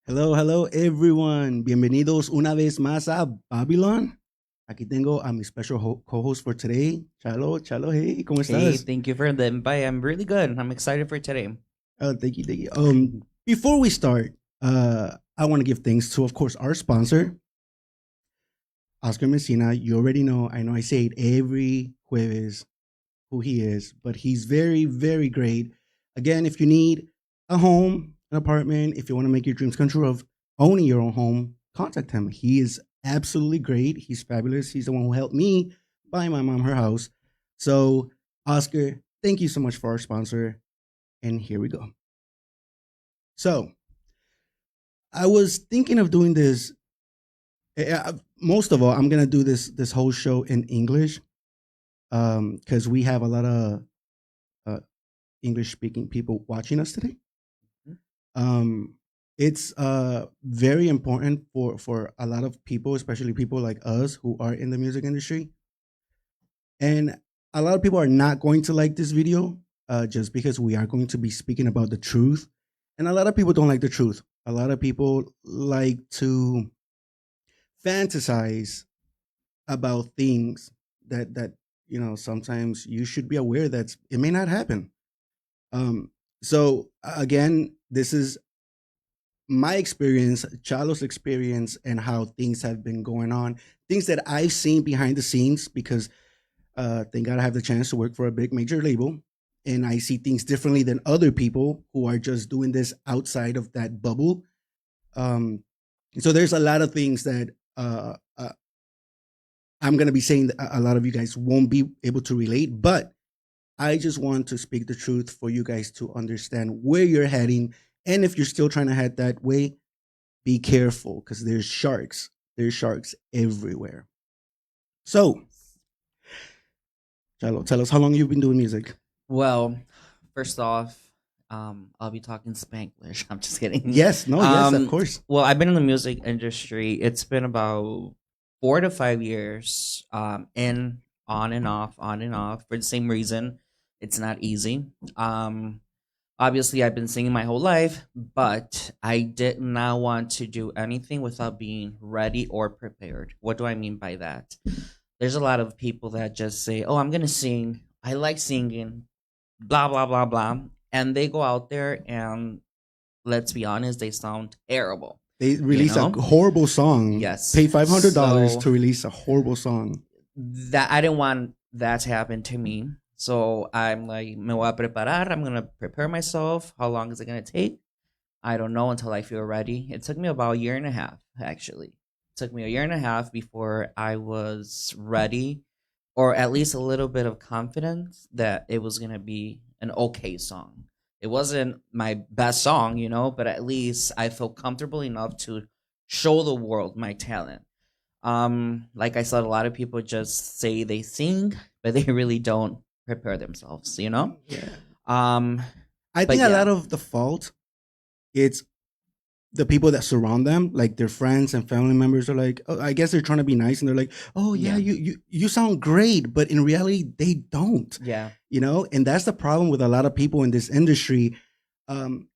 Hello, hello everyone. Bienvenidos una vez más a Babylon. Aquí tengo a mi special co-host for today, Chalo, hey, ¿cómo Hey, estás? thank you for the invite. I'm really good. I'm excited for today. Thank you. Before we start, I want to give thanks to, of course, our sponsor, Oscar Messina. You already know. I know I say it every jueves who he is, but he's very, very great. Again, if you need a home, an apartment, if you want to make your dreams come true of owning your own home, contact him. He is absolutely great. He's fabulous. He's the one who helped me buy my mom her house. So, Oscar, thank you so much for our sponsor. And here we go. So, I was thinking of doing this. Most of all, I'm gonna do this whole show in English because we have a lot of uh, English speaking people watching us today. Um, it's very important for a lot of people, especially people like us who are in the music industry. And a lot of people are not going to like this video just because we are going to be speaking about the truth. And a lot of people don't like the truth. A lot of people like to fantasize about things that sometimes you should be aware that it may not happen. So again, this is my experience, Chalo's experience, and how things have been going on. Things that I've seen behind the scenes because thank God I have the chance to work for a big major label. And I see things differently than other people who are just doing this outside of that bubble. Um, so there's a lot of things that I'm going to be saying that a lot of you guys won't be able to relate, but I just want to speak the truth for you guys to understand where you're heading. And if you're still trying to head that way, be careful because there's sharks. There's sharks everywhere. So, Chalo, tell us how long you've been doing music. Well, first off, I'll be talking Spanglish. I'm just kidding. Yes, no, yes, of course. Well, I've been in the music industry. It's been about 4 to 5 years. In on and off for the same reason. It's not easy. Um, Obviously, I've been singing my whole life, but I did not want to do anything without being ready or prepared. What do I mean by that? There's a lot of people that just say, "Oh, I'm gonna sing. I like singing." Blah blah blah blah, and they go out there and let's be honest, they sound terrible. They You release a know? horrible song. Yes. Pay $500 So to release a horrible song. that I didn't want that to happen to me. So I'm like, me voy a preparar. I'm gonna prepare myself. How long is it gonna take? I don't know until I feel ready. It took me about a year and a half, actually. It took me a year and a half before I was ready, or at least a little bit of confidence that it was gonna be an okay song. It wasn't my best song, but at least I felt comfortable enough to show the world my talent. Like I said, a lot of people just say they sing, but they really don't prepare themselves, Yeah. Um, I but think a yeah, lot of the fault it's the people that surround them, like their friends and family members are like, oh, I guess they're trying to be nice and they're like, oh yeah, yeah, you sound great, but in reality they don't, yeah. and that's the problem with a lot of people in this industry. Um,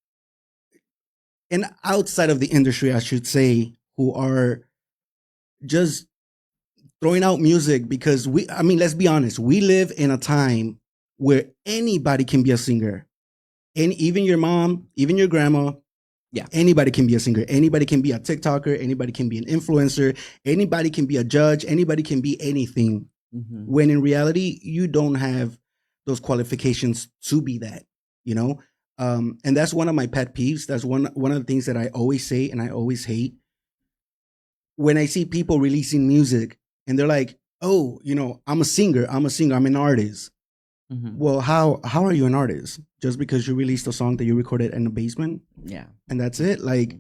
and outside of the industry, I should say, who are just throwing out music because I mean, let's be honest, we live in a time where anybody can be a singer. And even your mom, even your grandma, Yeah. anybody can be a singer. Anybody can be a TikToker. Anybody can be an influencer. Anybody can be a judge. Anybody can be anything. Mm-hmm. When in reality, you don't have those qualifications to be that, you know? And that's one of my pet peeves. That's one of the things that I always say and I always hate. When I see people releasing music and they're like, oh, I'm a singer. I'm an artist. Mm-hmm. Well, how are you an artist? Just because you released a song that you recorded in the basement Yeah. and that's it? Like,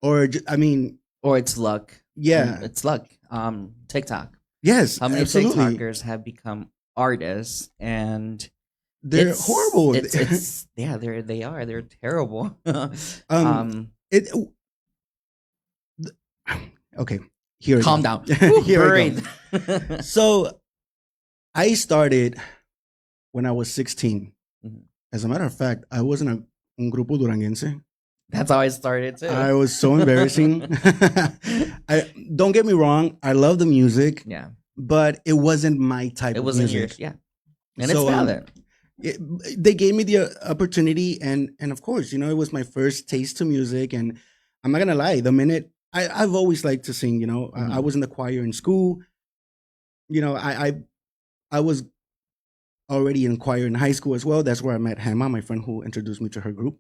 or I mean, Or it's luck. yeah, It's luck. TikTok. yes, How many absolutely. TikTokers have become artists and They're horrible. it's yeah, they're terrible. um, um it. Okay, here we Calm go. down. Here we Breathe. go. So I started when I was 16. Mhm. As a matter of fact, I was in un grupo duranguense That's how I started too. I was so embarrassing. I don't get me wrong. I love the music, yeah, but it wasn't my type it of wasn't music. yours. Yeah, and So, it's valid. They gave me the opportunity, and of course, it was my first taste to music. And I'm not gonna lie, the minute I've always liked to sing. I Mhm. was in the choir in school. I was already in choir in high school as well. That's where I met Hema, my friend who introduced me to her group.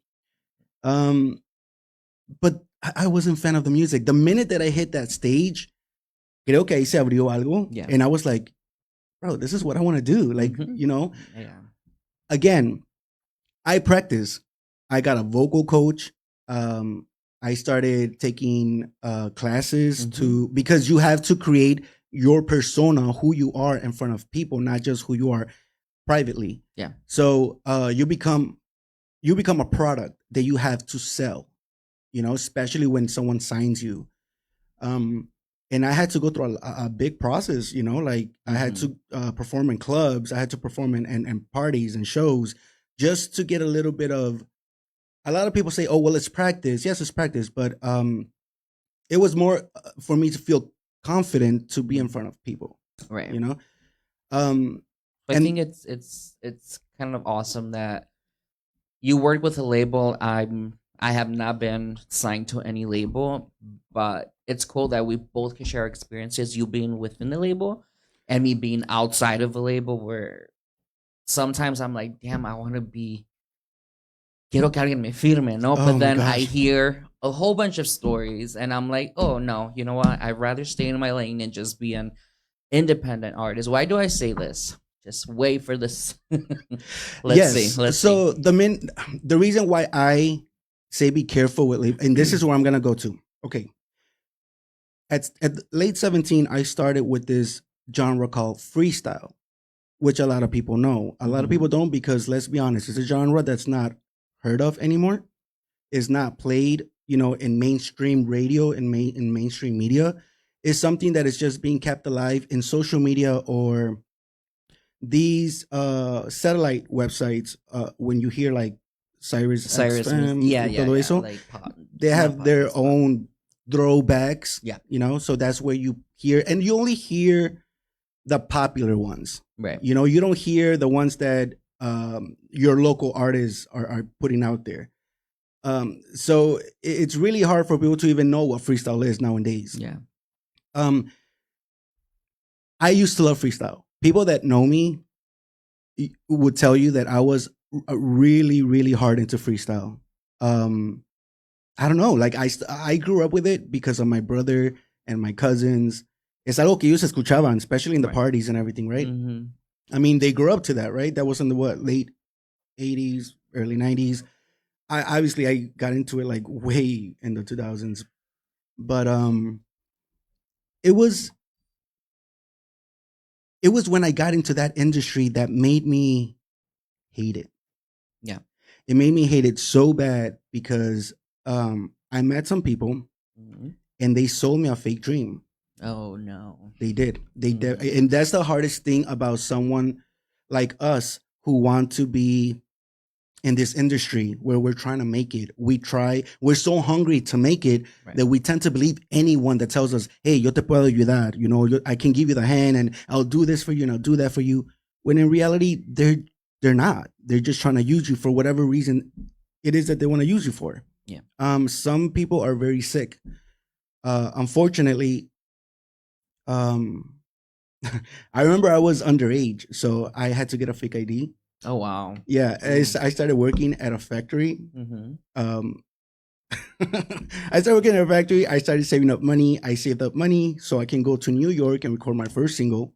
Um, but I wasn't fan of the music. The minute that I hit that stage, creo que ahí se abrió algo, Yeah. and I was like, bro, this is what I want to do. Like, Mhm. Yeah. again, I practice. I got a vocal coach. I started taking classes because you have to create your persona, who you are in front of people, not just who you are privately. Yeah. So you become a product that you have to sell. Especially when someone signs you. And I had to go through a big process. Like I had to perform in clubs. I had to perform in parties and shows just to get a little bit of. A lot of people say, "Oh, well, it's practice." Yes, it's practice, but it was more for me to feel confident to be in front of people. Right. Um, But I and think it's kind of awesome that you work with a label. I have not been signed to any label, but it's cool that we both can share experiences. You being within the label, and me being outside of a label. Where sometimes I'm like, damn, I want to be. Quiero que alguien me firme, no? oh But my then I gosh, hear a whole bunch of stories, and I'm like, oh no, you know what? I'd rather stay in my lane and just be an independent artist. Why do I say this? Just wait for this. Let's see. yes. Let's see. So the reason why I say be careful with and this is where I'm gonna go to. Okay, at late 17, I started with this genre called freestyle, which a lot of people know. A lot of people don't because let's be honest, it's a genre that's not heard of anymore. It's not played, in mainstream radio and in mainstream media. It's something that is just being kept alive in social media or these satellite websites. When you hear like Cyrus Cyrus, XFM, yeah, y yeah, todo yeah. eso, Like, they not have their podcast, but own throwbacks. yeah, So that's where you hear, and you only hear the popular ones. right. You don't hear the ones that your local artists are putting out there. So it's really hard for people to even know what freestyle is nowadays. Yeah, Um, I used to love freestyle. People that know me would tell you that I was really, really hard into freestyle. Um, I don't know. Like I grew up with it because of my brother and my cousins. Es algo que ellos escuchaban, especially in the right. parties and everything, right? Mm-hmm. I mean, they grew up to that, right? That was in the late 80s, early 90s. I got into it like way in the 2000s. But it was when I got into that industry that made me hate it. Yeah. It made me hate it so bad because I met some people Mm-hmm. and they sold me a fake dream. Oh no. They did. Mhm. And that's the hardest thing about someone like us who want to be in this industry where we're trying to make it. We're so hungry to make it Right. that we tend to believe anyone that tells us, hey, yo te puedo ayudar, I can give you the hand and I'll do this for you and I'll do that for you. When in reality, they're not. They're just trying to use you for whatever reason it is that they want to use you for. Yeah. Some people are very sick. Unfortunately, um, I remember I was underage, so I had to get a fake ID. Oh wow. Yeah, I started working at a factory. Mm-hmm. I started working at a factory. I started saving up money. I saved up money so I can go to New York and record my first single.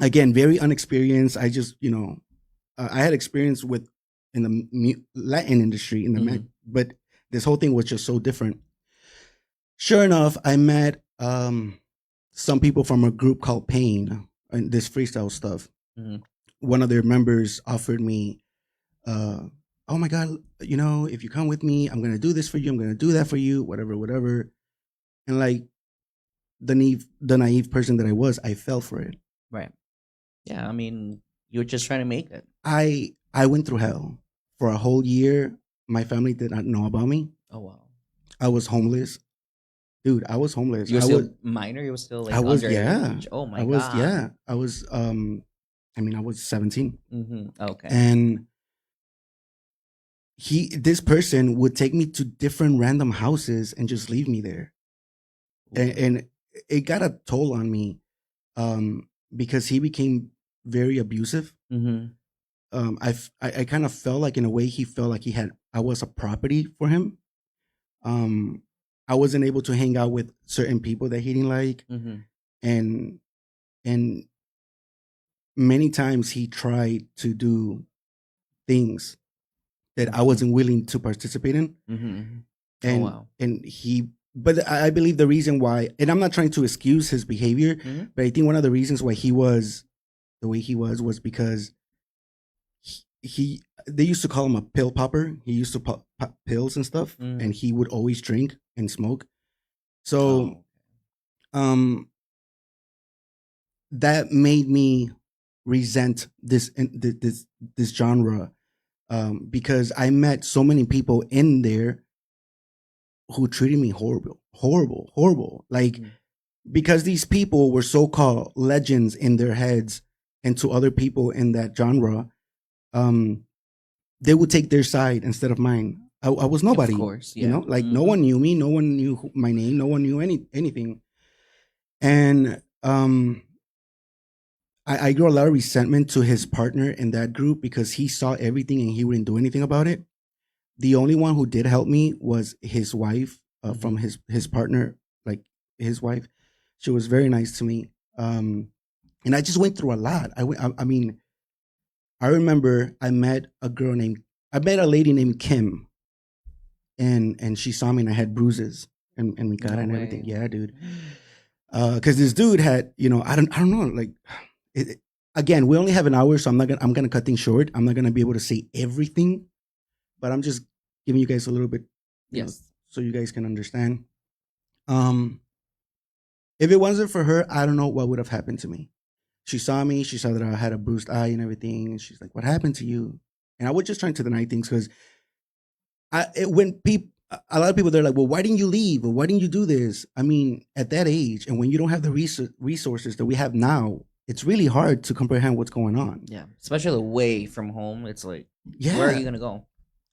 Again, very unexperienced. I just, I had experience in the Latin industry but this whole thing was just so different. Sure enough, I met some people from a group called Pain and this freestyle stuff. Mm-hmm. One of their members offered me, oh my God, if you come with me, I'm going to do this for you. I'm going to do that for you, whatever, whatever. And like the naive person that I was, I fell for it. Right. Yeah. I mean, you're just trying to make it. I went through hell for a whole year. my family did not know about me. Oh wow. I was homeless. Dude, I was homeless. You were I still was minor? You were still like I was underage? Oh my I was god. I was I mean I was 17. Okay. And this person would take me to different random houses and just leave me there. And it got a toll on me because he became very abusive. I kind of felt like, in a way, he felt like I was a property for him. I wasn't able to hang out with certain people that he didn't like, and and many times he tried to do things that I wasn't willing to participate in. And oh wow. and but I believe the reason why, and I'm not trying to excuse his behavior, but I think one of the reasons why he was the way he was because they used to call him a pill popper. He used to pop pills and stuff, and he would always drink and smoke. So, that made me resent this genre, because I met so many people in there who treated me horrible. Like, because these people were so-called legends in their heads, and to other people in that genre, they would take their side instead of mine. I was nobody, Of course, you know, like no one knew me, no one knew my name, no one knew anything. And I grew a lot of resentment to his partner in that group because he saw everything and he wouldn't do anything about it. The only one who did help me was his wife, from his partner, like his wife. She was very nice to me. And I just went through a lot. I mean, I remember I met a lady named Kim, and she saw me and I had bruises and mi cara and everything. Yeah, dude. Because this dude had, I don't know, like, again, we only have an hour, so I'm gonna cut things short. I'm not gonna be able to say everything, but I'm just giving you guys a little bit, so you guys can understand. If it wasn't for her, I don't know what would have happened to me. She saw me, she saw that I had a bruised eye and everything, and she's like, "What happened to you?" And I was just trying to deny things because a lot of people, they're like, "Well, why didn't you leave? Or why didn't you do this?" I mean, at that age, and when you don't have the resources that we have now, it's really hard to comprehend what's going on. Yeah, especially away from home. It's like, where are you gonna go?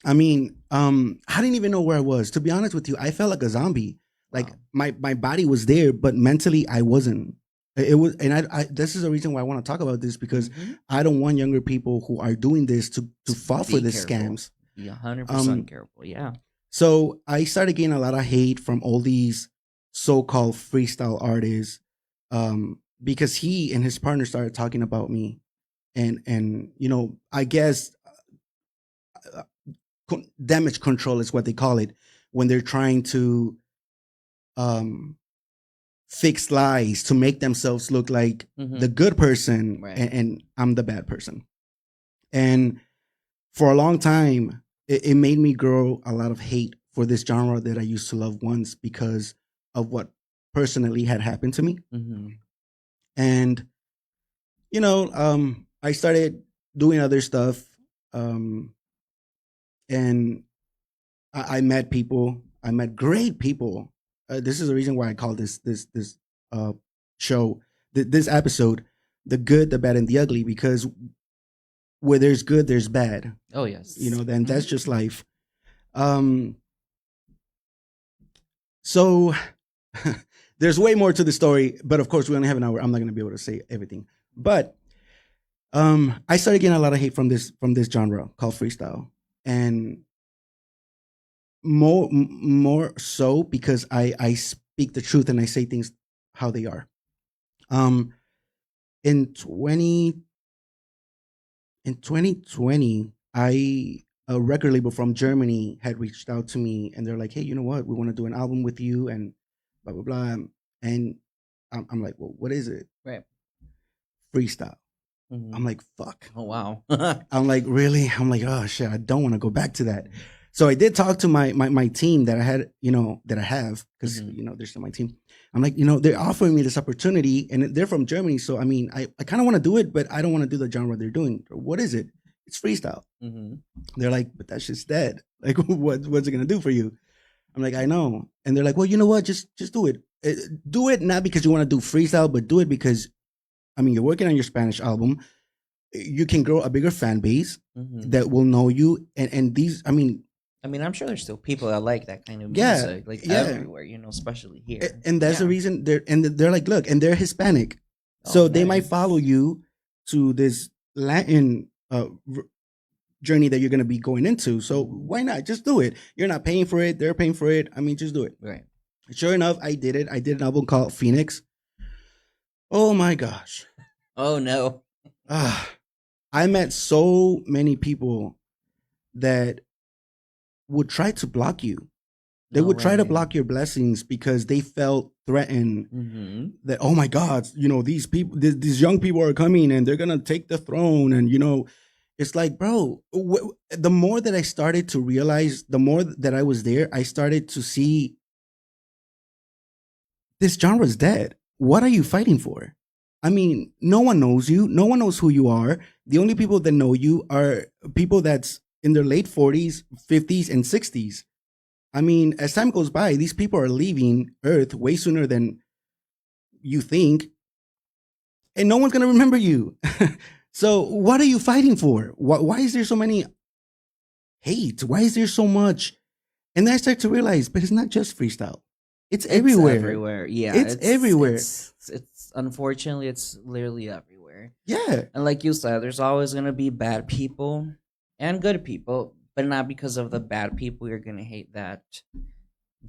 I mean, I didn't even know where I was. To be honest with you, I felt like a zombie. Like, my body was there, but mentally I wasn't. It was, and I this is the reason why I want to talk about this, because I don't want younger people who are doing this to fall for these scams. Be 100% careful. Yeah. So I started getting a lot of hate from all these so-called freestyle artists, because he and his partner started talking about me, and I guess damage control is what they call it when they're trying to fix lies to make themselves look like the good person, Right. and I'm the bad person. And for a long time, it made me grow a lot of hate for this genre that I used to love once, because of what personally had happened to me. And I started doing other stuff, and I met people. I met great people. This is the reason why I call this show, this episode, "The Good, the Bad, and the Ugly," because where there's good, there's bad. Oh yes. Then that's just life. So there's way more to the story, but of course we only have an hour. I'm not going to be able to say everything. But I started getting a lot of hate from this genre called freestyle, and more so because I speak the truth and I say things how they are. In 2020, a record label from Germany had reached out to me, and they're like, "Hey, you know what? We want to do an album with you," and blah blah blah. And I'm like, "Well, what is it?" Right. Freestyle. I'm like, "Fuck." Oh wow. I'm like, "Really?" I'm like, "Oh shit, I don't want to go back to that." So I did talk to my team that I had, that I have, because they're still my team. I'm like, they're offering me this opportunity, and they're from Germany. So I mean, I kind of want to do it, but I don't want to do the genre they're doing. What is it? it's freestyle. Mm-hmm. They're like, but that shit's dead. Like, what's it gonna do for you? I'm like, I know. And they're like, well, you know what? Just do it. Do it not because you want to do freestyle, but do it because I mean, you're working on your Spanish album. You can grow a bigger fan base Mm-hmm. that will know you. And these, I mean, I'm sure there's still people that like that kind of yeah, music, like yeah. everywhere, especially here. And that's the Yeah. reason they're like, look, and they're Hispanic, Oh, so they might nice. follow you to this Latin journey that you're going to be going into. So why not just do it? You're not paying for it; they're paying for it. I mean, just do it. Right. Sure enough, I did it. I did an album called Phoenix. Oh my gosh! Oh no. I met so many people that would try to block you. They No would try to way. block your blessings because they felt threatened Mm-hmm. that, oh my God, these people, these young people are coming and they're going to take the throne. And, it's like, bro, the more that I started to realize, the more that I was there, I started to see this genre's dead. What are you fighting for? I mean, no one knows you. No one knows who you are. The only people that know you are people that's in their late 40s, 50s, and 60s. I mean, as time goes by, these people are leaving Earth way sooner than you think, and no one's going to remember you. So what are you fighting for? Why is there so many hate? Why is there so much? And then I start to realize, but it's not just freestyle. It's everywhere. Everywhere. Yeah. It's everywhere. It's unfortunately it's literally everywhere. Yeah. And like you said, there's always gonna be bad people and good people, but not because of the bad people you're gonna hate that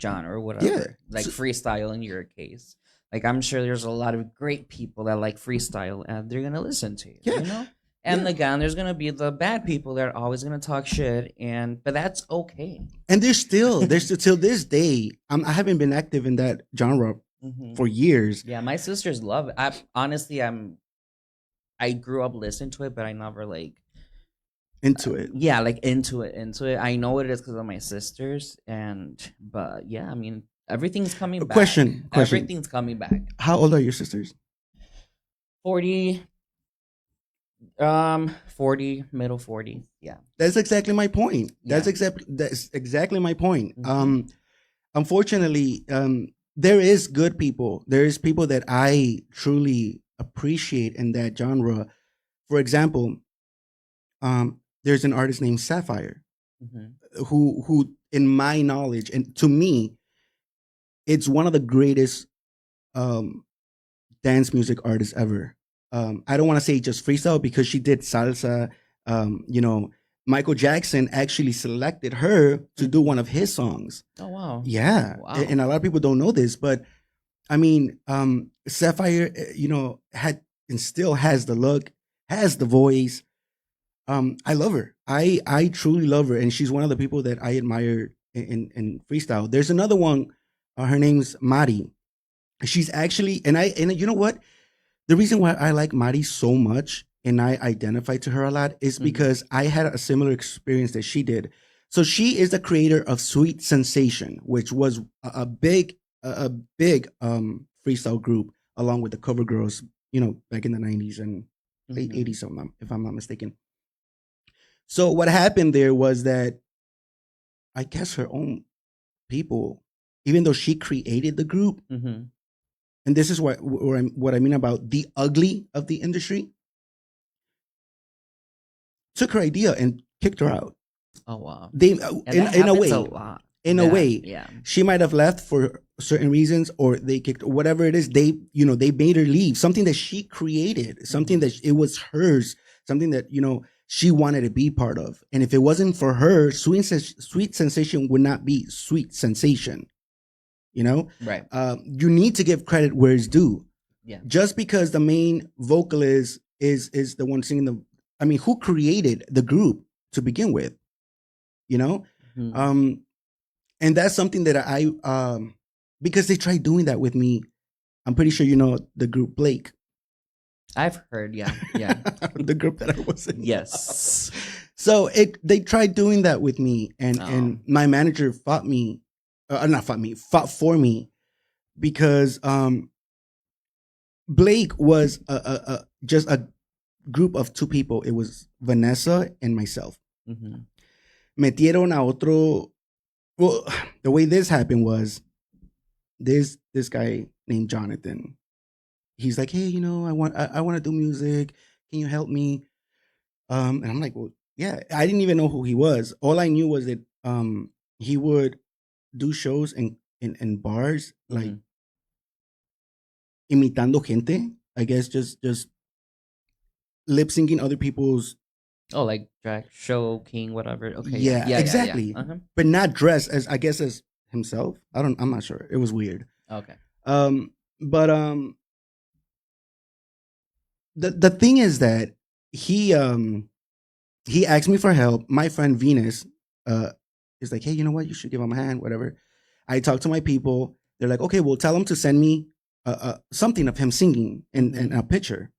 genre or whatever. Yeah. Like freestyle in your case. Like I'm sure there's a lot of great people that like freestyle and they're gonna listen to you. Yeah. And Yeah. again, there's gonna be the bad people that are always gonna talk shit, but that's okay. And there's still till this day. I haven't been active in that genre for years. Yeah, my sisters love it. I grew up listening to it, but I never like Into it. yeah, like into it. I know what it is because of my sisters, but yeah, I mean everything's coming back. Question. Everything's coming back. How old are your sisters? 40, middle 40s. Yeah. That's exactly my point. Yeah. That's exactly my point. Mhm. Unfortunately, there is good people. There is people that I truly appreciate in that genre. For example, there's an artist named Sapphire, Mhm. who, in my knowledge, and to me, it's one of the greatest dance music artists ever. I don't want to say just freestyle because she did salsa. Michael Jackson actually selected her to do one of his songs. Oh wow. Yeah. Wow. And a lot of people don't know this, but I mean, Sapphire, had and still has the look, has the voice. I love her. I truly love her, and she's one of the people that I admire in freestyle. There's another one. Her name's Mari. She's actually, and you know what? The reason why I like Mari so much and I identify to her a lot is because I had a similar experience that she did. So she is the creator of Sweet Sensation, which was a big freestyle group along with the Cover Girls, back in the 90s and late 80s, if I'm not mistaken. So what happened there was that I guess her own people, even though she created the group, Mm-hmm. and this is what I mean about the ugly of the industry, took her idea and kicked her out. Oh wow. They In a way, a lot. In a way, yeah. She might have left for certain reasons, or they kicked, whatever it is. They made her leave. Something that she created, something that it was hers, something that she wanted to be part of. And if it wasn't for her, Sweet Sensation would not be Sweet Sensation. Right. You need to give credit where it's due. Yeah. Just because the main vocalist is the one singing the, I mean, who created the group to begin with? Mhm. And that's something that I because they tried doing that with me. I'm pretty sure the group Blake. I've heard, yeah. The group that I was in. Yes. So they tried doing that with me, and my manager fought for me because Blake was just a group of 2 people. It was Vanessa and myself. Mm-hmm. Metieron a otro. Well, the way this happened was this guy named Jonathan. He's like, hey, I want to do music. Can you help me? And I'm like, well, yeah. I didn't even know who he was. All I knew was that he would do shows in bars, like imitando gente. I guess just lip syncing other people's. Oh, like drag show king, whatever. Okay, Yeah, exactly. Yeah. Uh-huh. But not dressed as, I guess, as himself. I'm not sure. It was weird. Okay. But the thing is that he asked me for help. My friend Venus is like, hey, you know what? You should give him a hand, whatever. I talked to my people. They're like, okay, well, tell him to send me something of him singing and a picture.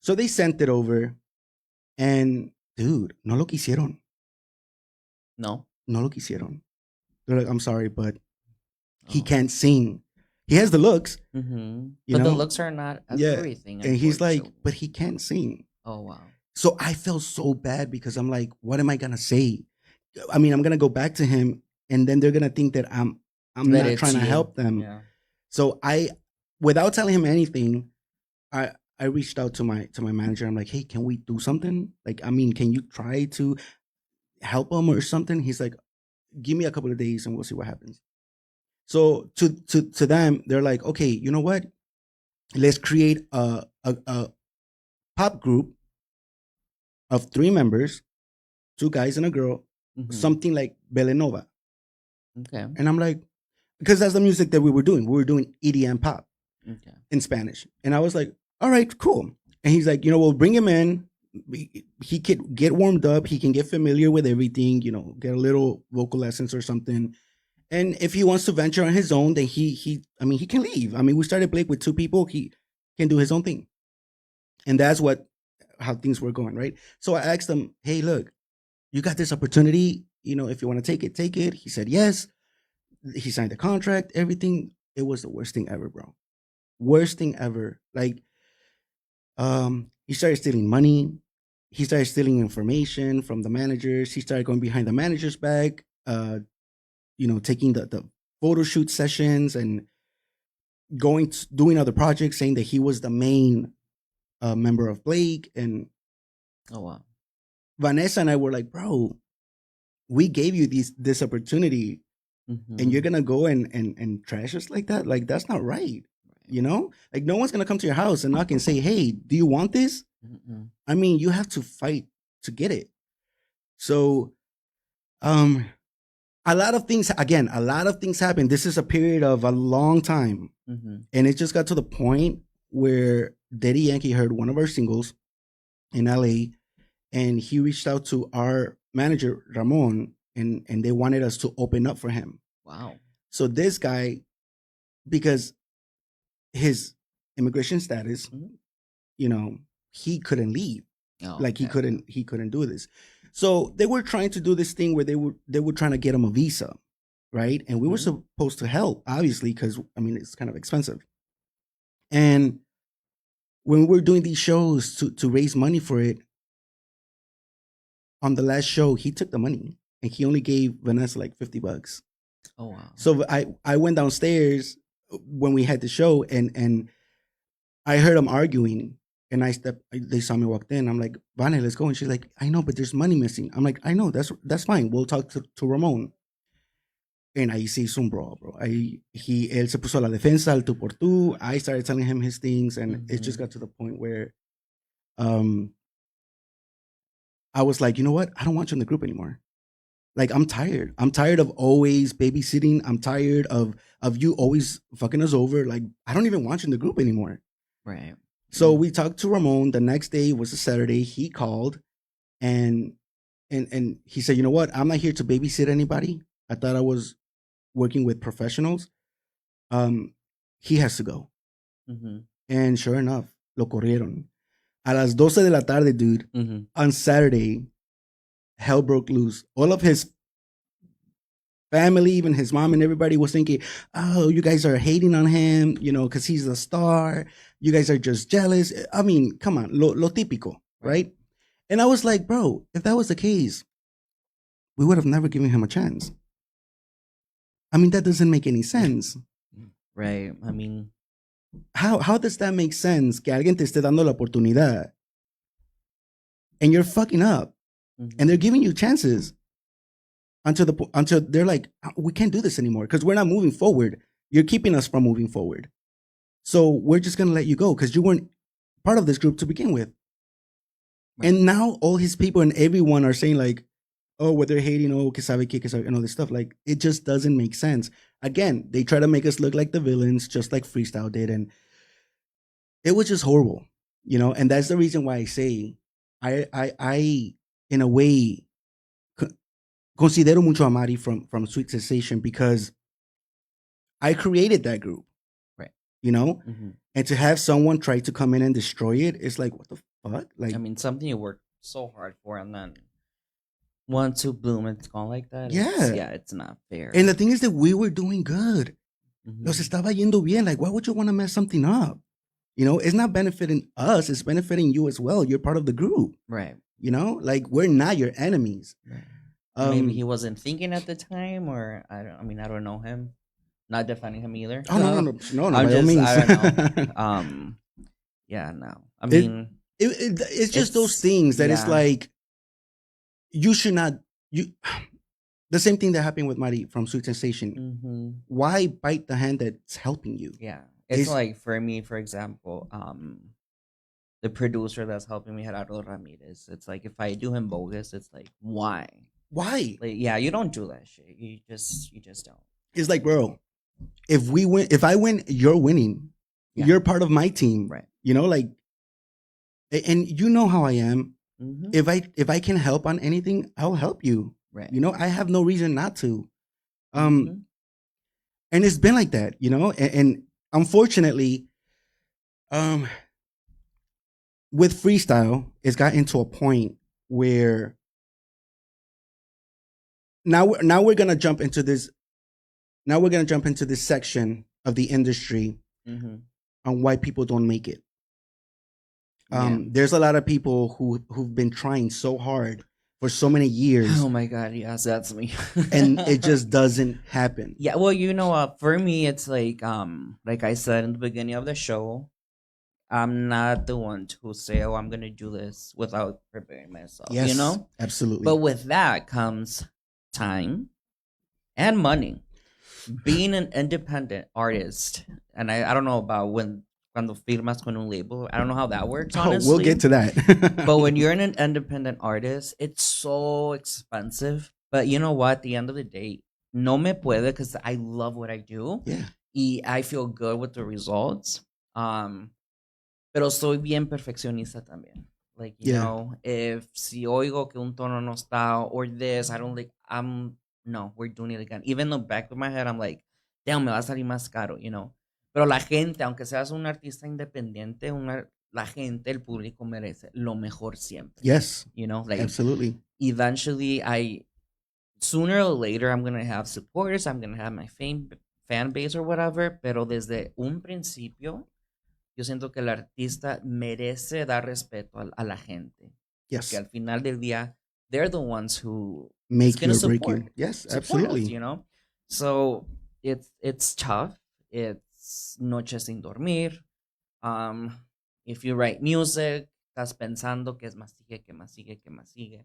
So they sent it over, and dude, no lo quisieron. No lo quisieron. They're like, I'm sorry, but he can't sing. He has the looks, mm-hmm. But the looks are not everything. And he's like, but he can't sing. Oh wow. So I felt so bad because I'm like, what am I gonna say? I mean, I'm gonna go back to him, and then they're gonna think that I'm not trying to help them. Yeah. So without telling him anything, I reached out to my manager. I'm like, hey, can we do something? Like, I mean, can you try to help him or something? He's like, give me a couple of days and we'll see what happens. So to them, they're like, okay, you know what? Let's create a pop group of 3 members, 2 guys and a girl, something like Belenova. Okay. And I'm like, because that's the music that we were doing. We were doing EDM pop in Spanish. And I was like, all right, cool. And he's like, we'll bring him in. He could get warmed up. He can get familiar with everything, get a little vocal lessons or something. And if he wants to venture on his own, then he can leave. I mean, we started Blake with 2 people. He can do his own thing. And that's how things were going, right? So I asked him, hey, look, you got this opportunity. If you want to take it, take it. He said yes. He signed the contract, everything. It was the worst thing ever, bro. Worst thing ever. Like, he started stealing money. He started stealing information from the managers. He started going behind the manager's back, taking the photo shoot sessions and doing other projects, saying that he was the main member of Blake. And oh wow, Vanessa and I were like, bro, we gave you this opportunity, and you're gonna go and trash us like that? Like, that's not right. Like, no one's gonna come to your house and knock and say, hey, do you want this? I mean, you have to fight to get it. So a lot of things happened. This is a period of a long time. And it just got to the point where Daddy Yankee heard one of our singles in LA, and he reached out to our manager Ramon, and they wanted us to open up for him. Wow. So this guy, because his immigration status, he couldn't leave. He couldn't do this. So they were trying to do this thing where they were trying to get him a visa, right? And we were supposed to help, obviously, because it's kind of expensive. And when we were doing these shows to raise money for it, on the last show, he took the money and he only gave Vanessa like $50. Oh wow. So I went downstairs when we had the show, and I heard them arguing, and they saw me walked in. I'm like, Vane, let's go. And she's like, I know, but there's money missing. I'm like, I know, that's fine. We'll talk to Ramon. And ahí se hizo un brawl, bro. Él se puso a la defensa, al tú por tú. I started telling him his things, and it just got to the point where I was like, you know what? I don't want you in the group anymore. Like, I'm tired. I'm tired of always babysitting. I'm tired of you always fucking us over. Like, I don't even want you in the group anymore. Right. So we talked to Ramon. The next day was a Saturday. He called and he said, you know what? I'm not here to babysit anybody. I thought I was working with professionals. He has to go. And sure enough, lo corrieron. A las 12 de la tarde, dude, on Saturday, hell broke loose. All of his family, even his mom and everybody was thinking, oh, you guys are hating on him, you know, because he's a star. You guys are just jealous. I mean, come on, lo típico, right? And I was like, bro, if that was the case, we would have never given him a chance. I mean, that doesn't make any sense. Right. I mean, how does that make sense? Que alguien te esté dando la oportunidad and you're fucking up, and they're giving you chances until they're like, we can't do this anymore because we're not moving forward. You're keeping us from moving forward. So we're just gonna let you go because you weren't part of this group to begin with. Right. And now all his people and everyone are saying like, oh, what they're hating, oh, que sabe, and all this stuff. Like, it just doesn't make sense. Again, they try to make us look like the villains, just like Freestyle did. And it was just horrible, you know? And that's the reason why I say, I in a way, considero mucho a Mari from Sweet Sensation because I created that group. Right. You know? And to have someone try to come in and destroy it, it's like, what the fuck? Like, I mean, something you worked so hard for and then once you bloom, it's gone like that. Yeah. It's not fair. And the thing is that we were doing good. Nos estaba yendo bien. Like, why would you want to mess something up? You know, it's not benefiting us. It's benefiting you as well. You're part of the group. Right. You know, like, we're not your enemies. Right. Maybe he wasn't thinking at the time, or I don't know him. Not defending him either. Oh, no, by all means. I don't know. Yeah, no. I mean, it's just those things that it's like, you should not, the same thing that happened with Mari from Sweet Sensation. Why bite the hand that's helping you? Yeah. It's like, for me, for example, the producer that's helping me, Gerardo Ramirez, it's like, if I do him bogus, it's like, why? Like, yeah, you don't do that shit. You just don't. It's like, bro, if I win, you're winning. Yeah. You're part of my team. Right. You know, like, and you know how I am. If I can help on anything, I'll help you. Right. You know, I have no reason not to. And it's been like that, you know, and unfortunately, with Freestyle, it's gotten to a point where now we're gonna jump into this. Now we're gonna jump into this section of the industry on why people don't make it. There's a lot of people who've been trying so hard for so many years. Oh my God, yes, that's me. And it just doesn't happen. Yeah, well, you know, for me, it's like I said in the beginning of the show, I'm not the one to say, oh, I'm gonna do this without preparing myself. Yes, you know, absolutely. But with that comes time and money. Being an independent artist, and I don't know about cuando firmas con un label. I don't know how that works, honestly. We'll get to that. But when you're an independent artist, it's so expensive. But you know what? At the end of the day, no me puede, because I love what I do. Yeah. Y I feel good with the results. Pero soy bien perfeccionista también. Like, you know, if si oigo que un tono no está, or this, I don't like, no, we're doing it again. Even though back of my head, I'm like, damn, me va a salir más caro, you know. Pero la gente, aunque seas un artista independiente, la gente, el público merece lo mejor siempre. Yes. You know, like, absolutely. Eventually, sooner or later, I'm going to have supporters, I'm going to have my fan base or whatever, pero desde un principio, yo siento que el artista merece dar respeto a la gente. Yes. Porque al final del día, they're the ones who make you or break you. Yes, absolutely. Us, you know? So, it's tough. It's noches sin dormir. If you write music, estás pensando que es más sigue, que más sigue, que más sigue.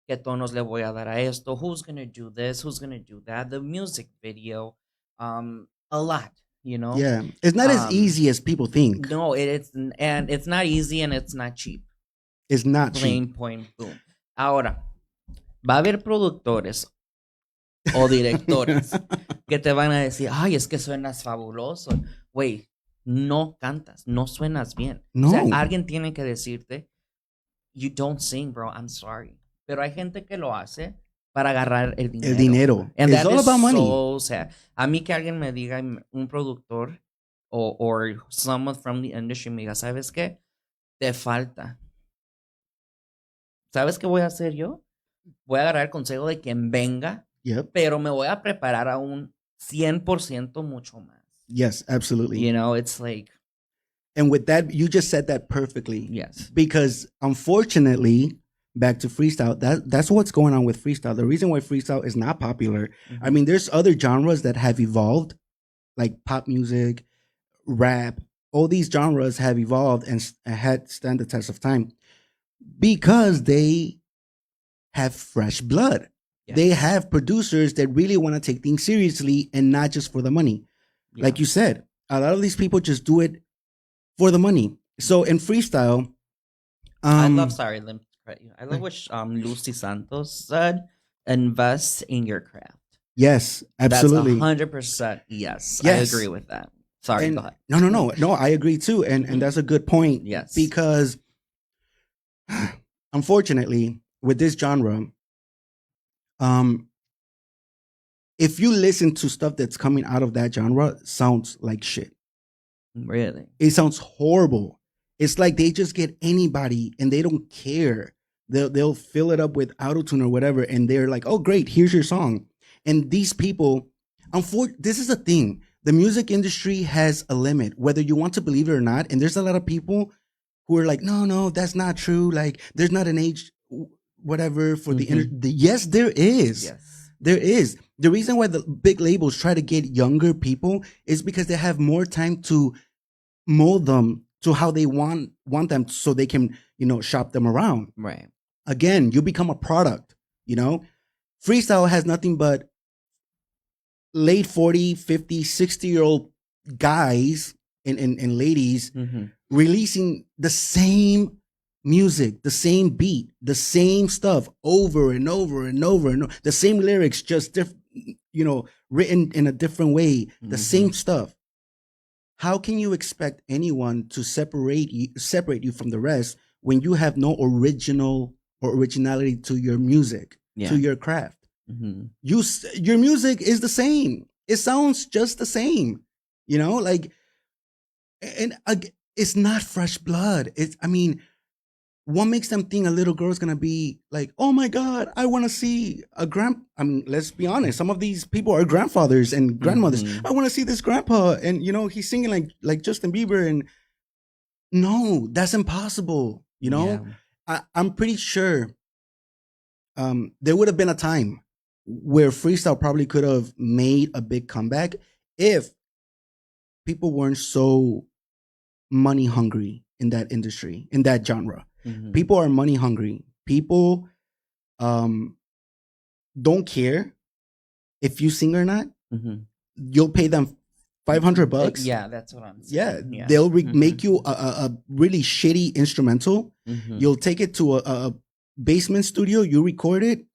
¿Qué tonos le voy a dar a esto? Who's going to do this? Who's going to do that? The music video. A lot, you know? Yeah. It's not as easy as people think. No, it's not easy, and it's not cheap. It's not Plain cheap. Point, boom. Ahora, va a haber productores o directores que te van a decir, ay, es que suenas fabuloso. Güey, no cantas, no suenas bien. No. O sea, alguien tiene que decirte, you don't sing, bro, I'm sorry. Pero hay gente que lo hace para agarrar el dinero. El dinero. And it's all about money. O sea, a mí que alguien me diga, un productor or someone from the industry me diga, ¿sabes qué? Te falta. ¿Sabes qué voy a hacer yo? Voy a agarrar el consejo de quien venga Yep. pero me voy a preparar a un 100% mucho más. Yes, absolutely. You know, it's like, and with that, you just said that perfectly. yes. Because unfortunately, back to freestyle, that's what's going on with freestyle. The reason why freestyle is not popular, I mean, there's other genres that have evolved, like pop music, rap. All these genres have evolved and had stand the test of time because they have fresh blood. Yes. They have producers that really want to take things seriously and not just for the money. Yeah. Like you said, a lot of these people just do it for the money. So in freestyle, I love what Lucy Santos said. Invest in your craft. Yes, absolutely. That's 100% yes. I agree with that. Sorry, go ahead. No, I agree too. And that's a good point. Yes. Because unfortunately, with this genre, if you listen to stuff that's coming out of that genre, sounds like shit. Really? It sounds horrible. It's like they just get anybody and they don't care. They'll fill it up with autotune or whatever, and they're like, "Oh, great, here's your song." And these people, this is the thing. The music industry has a limit, whether you want to believe it or not. And there's a lot of people who are like, "No, that's not true. Like, there's not an age, whatever for the yes, there is. Yes, there is. The reason why the big labels try to get younger people is because they have more time to mold them to how they want them, so they can, shop them around. Right. Again, you become a product, Freestyle has nothing but late 40, 50, 60-year-old guys and ladies releasing the same music, the same beat, the same stuff over and over and over and over. The same lyrics, just different, written in a different way, the same stuff. How can you expect anyone to separate you from the rest when you have no originality to your music, to your craft? Your music is the same. It sounds just the same, it's not fresh blood. What makes them think a little girl's gonna be like, "Oh my God, I want to see a let's be honest. Some of these people are grandfathers and grandmothers. I want to see this grandpa, and he's singing like Justin Bieber. And no, that's impossible. I'm pretty sure there would have been a time where freestyle probably could have made a big comeback if people weren't so money hungry in that industry, in that genre. People are money hungry. People don't care if you sing or not. You'll pay them $500. Yeah, that's what I'm saying. Yeah. They'll make you a really shitty instrumental. You'll take it to a basement studio. You record it.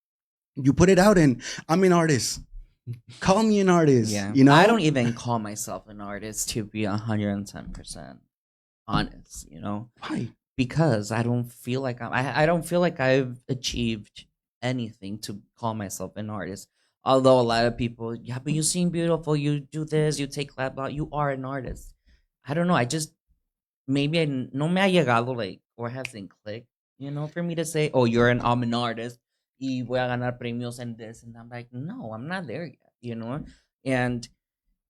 You put it out, and I'm an artist. Call me an artist. Yeah. I don't even call myself an artist, to be 110% honest. Why? Because I don't feel like I don't feel like I've achieved anything to call myself an artist. Although a lot of people, yeah, but you sing beautiful, you do this, you take clap out, you are an artist. I don't know. Maybe no me ha llegado, like, or hasn't clicked, for me to say, "Oh, I'm an artist, y voy a ganar premios and this," and I'm like, no, I'm not there yet, And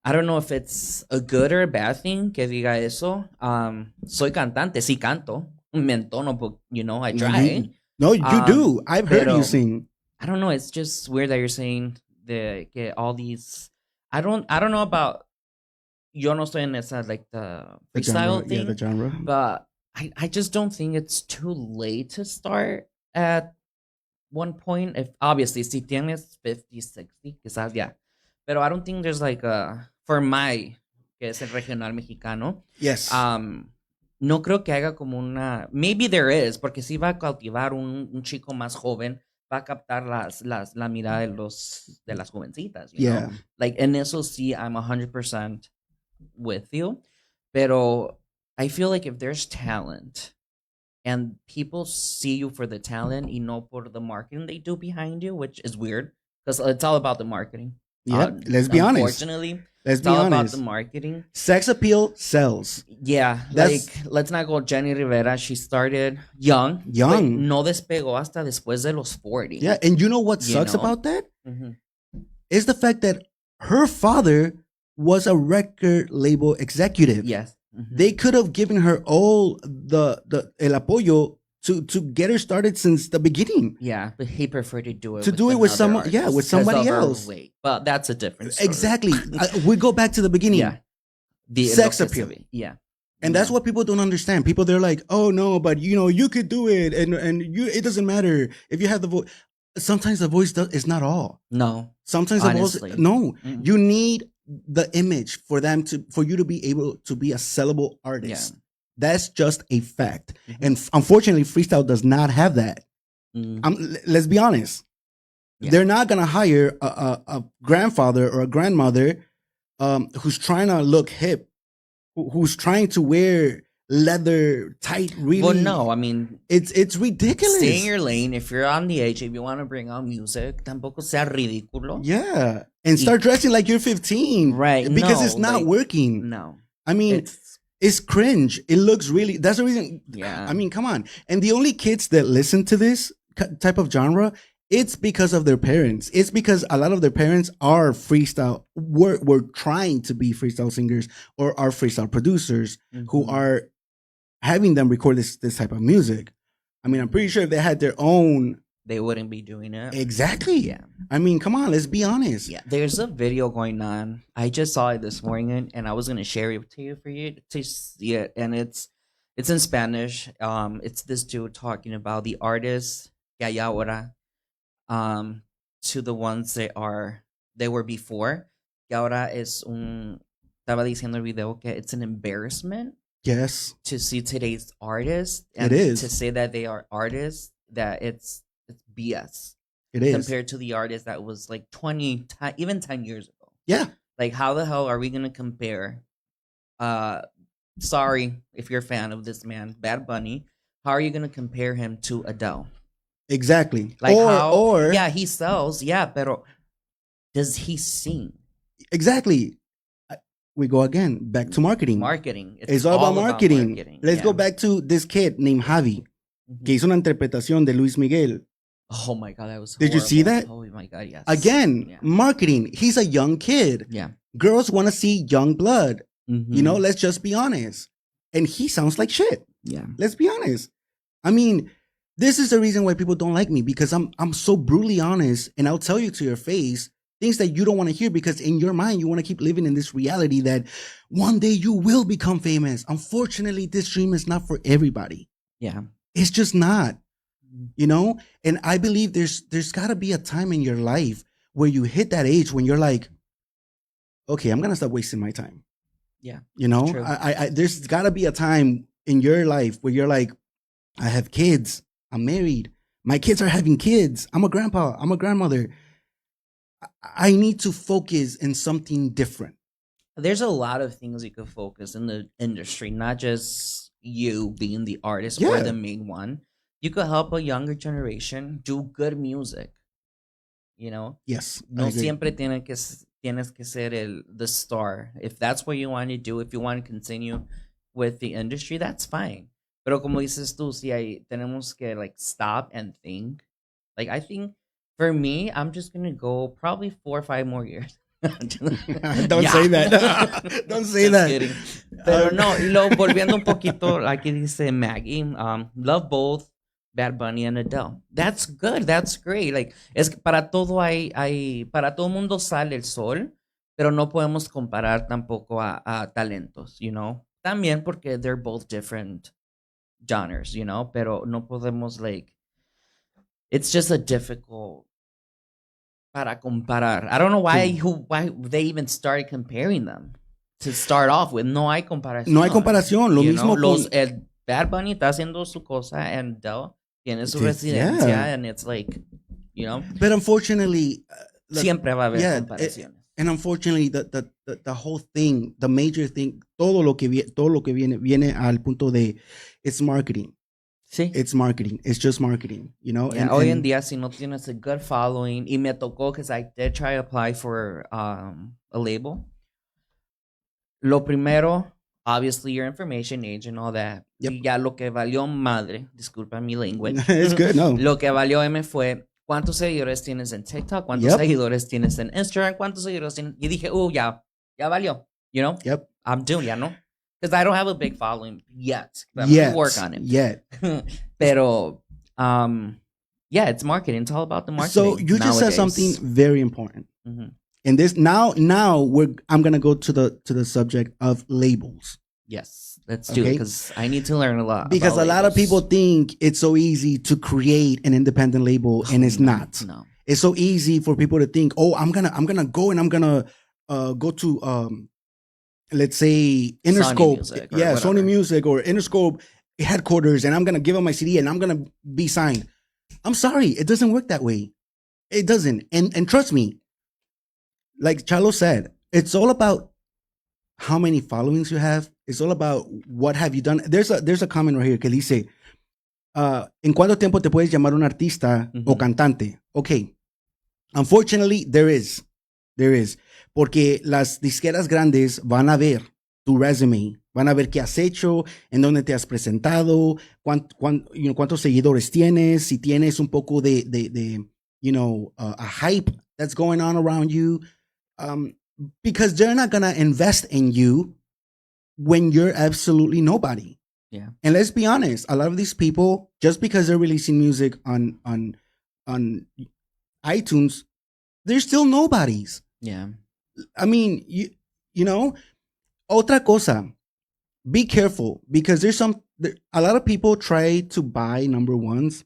I don't know if it's a good or a bad thing que diga eso. Soy cantante, sí canto, me entono, but I try. No, you do. I've heard you sing. I don't know. It's just weird that you're saying que all these. I don't know about. Yo no estoy en esa, like the freestyle genre, thing. Yeah, the genre. But I just don't think it's too late to start at one point. If obviously si tienes 50, 60, quizás yeah. Pero I don't think there's like for my, que es el regional mexicano. Yes. No creo que haga como una. Maybe there is, porque sí va a cautivar un chico más joven, va a captar la mirada de las jovencitas. You know? Like, en eso sí, I'm 100% with you. Pero I feel like if there's talent and people see you for the talent y no por the marketing they do behind you, which is weird because it's all about the marketing. Yeah, let's be honest. Unfortunately, it's all about the marketing. Sex appeal sells. Yeah, like, let's not go Jenny Rivera. She started young. Like, no despegó hasta después de los 40. Yeah, and you know what sucks about that? is the fact that her father was a record label executive. Yes. They could have given her all the el apoyo to get her started since the beginning. Yeah, but he preferred to do it with someone, with somebody else. But that's a different story. Exactly. We go back to the beginning. Yeah. The sex appeal. Yeah. And that's what people don't understand. People, they're like, oh no, but you could do it, and it doesn't matter if you have the voice. Sometimes the voice is not all. No. Sometimes honestly. the voice, no. Mm-hmm. You need the image for you to be able to be a sellable artist. Yeah. That's just a fact. Mm-hmm. And unfortunately, freestyle does not have that. Mm-hmm. Let's be honest. Yeah. They're not gonna hire a grandfather or a grandmother who's trying to look hip, who's trying to wear leather tight, really. Well, no, I mean, it's ridiculous. Stay in your lane. If you're on the age, if you want to bring out music, tampoco sea ridículo. Yeah, and start dressing like you're 15, right? Because it's not working. No, I mean, it's cringe. It looks really. That's the reason. Yeah, I mean, come on. And the only kids that listen to this type of genre, it's because of their parents. It's because a lot of their parents are freestyle. We're trying to be freestyle singers or are freestyle producers who are having them record this type of music. I mean, I'm pretty sure if they had their own, they wouldn't be doing it. Exactly. Yeah. I mean, come on, let's be honest. Yeah. There's a video going on. I just saw it this morning, and I was gonna share it to you for you to see it. And it's in Spanish. It's this dude talking about the artists que hay ahora, to the ones they were before. Que ahora estaba diciendo el video que it's an embarrassment. Yes. To see today's artists, and it is. To say that they are artists, that it's BS. It is. Compared to the artist that was like 20, even 10 years ago. Yeah. Like, how the hell are we going to compare? Sorry if you're a fan of this man, Bad Bunny. How are you going to compare him to Adele? Exactly. Like or yeah, he sells. Yeah, but does he sing? Exactly. We go again back to marketing. Marketing. It's all about marketing. Let's go back to this kid named Javi, que hizo una interpretación de Luis Miguel. Oh my God, that was horrible. Did you see that? Oh my God, yes. Again, marketing. He's a young kid. Yeah. Girls want to see young blood. Let's just be honest. And he sounds like shit. Yeah. Let's be honest. I mean, this is the reason why people don't like me, because I'm so brutally honest, and I'll tell you to your face things that you don't want to hear, because in your mind, you want to keep living in this reality that one day you will become famous. Unfortunately, this dream is not for everybody. Yeah. It's just not, And I believe there's got to be a time in your life where you hit that age when you're like, okay, I'm going to stop wasting my time. Yeah. I there's got to be a time in your life where you're like, I have kids. I'm married. My kids are having kids. I'm a grandpa. I'm a grandmother. I need to focus in something different. There's a lot of things you could focus in the industry, not just you being the artist or the main one. You could help a younger generation do good music. Yes. No siempre tienes que ser the star. If that's what you want to do, if you want to continue with the industry, that's fine. Pero como dices tú, tenemos que stop and think. I think for me, I'm just gonna go probably 4 or 5 more years. Don't say that. Don't say that. Kidding. Pero no, y luego volviendo un poquito, aquí dice Maggie, love both Bad Bunny and Adele. That's good. That's great. Es que para todo para todo mundo sale el sol, pero no podemos comparar tampoco a talentos, También porque they're both different genres, pero no podemos it's just a difficult para comparar. I don't know why they even started comparing them to start off with. No hay comparación. No hay comparación. Lo mismo el Bad Bunny está haciendo su cosa and Adele tiene su residencia, and it's But unfortunately, siempre va a haber comparaciones. And unfortunately, the whole thing, the major thing, todo lo que viene al punto de it's marketing. Sí. It's marketing. It's just marketing, Yeah, hoy en día, si no tienes a good following, y me tocó, because I did try to apply for a label. Lo primero, obviously, your information age and all that. Yep. Y ya lo que valió madre, disculpa mi language. It's good, no. Lo que valió fue ¿Cuántos seguidores tienes en TikTok? ¿Cuántos seguidores tienes en Instagram? ¿Cuántos seguidores tienes? Y dije, ya valió. You know? Yep. I'm doing, ya no? Because I don't have a big following yet. But I'm going to work on it. Yet. Pero, yeah, it's marketing. It's all about the marketing. So you just said something very important. Mm-hmm. And this now I'm gonna go to the subject of labels. Yes, let's do it because I need to learn a lot. Because a lot of people think it's so easy to create an independent label, and it's not. No, it's so easy for people to think, oh, I'm gonna go and I'm gonna go to let's say Interscope, Sony Music or Interscope headquarters, and I'm gonna give them my CD and I'm gonna be signed. I'm sorry, it doesn't work that way. It doesn't, and trust me. Like Chalo said, it's all about how many followings you have. It's all about what have you done. There's a comment right here que dice, ¿en cuánto tiempo te puedes llamar un artista o cantante? Okay. Unfortunately, there is. Porque las disqueras grandes van a ver tu resume, van a ver qué has hecho, en dónde te has presentado, cuántos seguidores tienes, si tienes un poco de a hype that's going on around you. Because they're not gonna invest in you when you're absolutely nobody. Yeah. And let's be honest, a lot of these people, just because they're releasing music on iTunes, they're still nobodies. Yeah. I mean, you know, otra cosa, be careful because a lot of people try to buy number ones.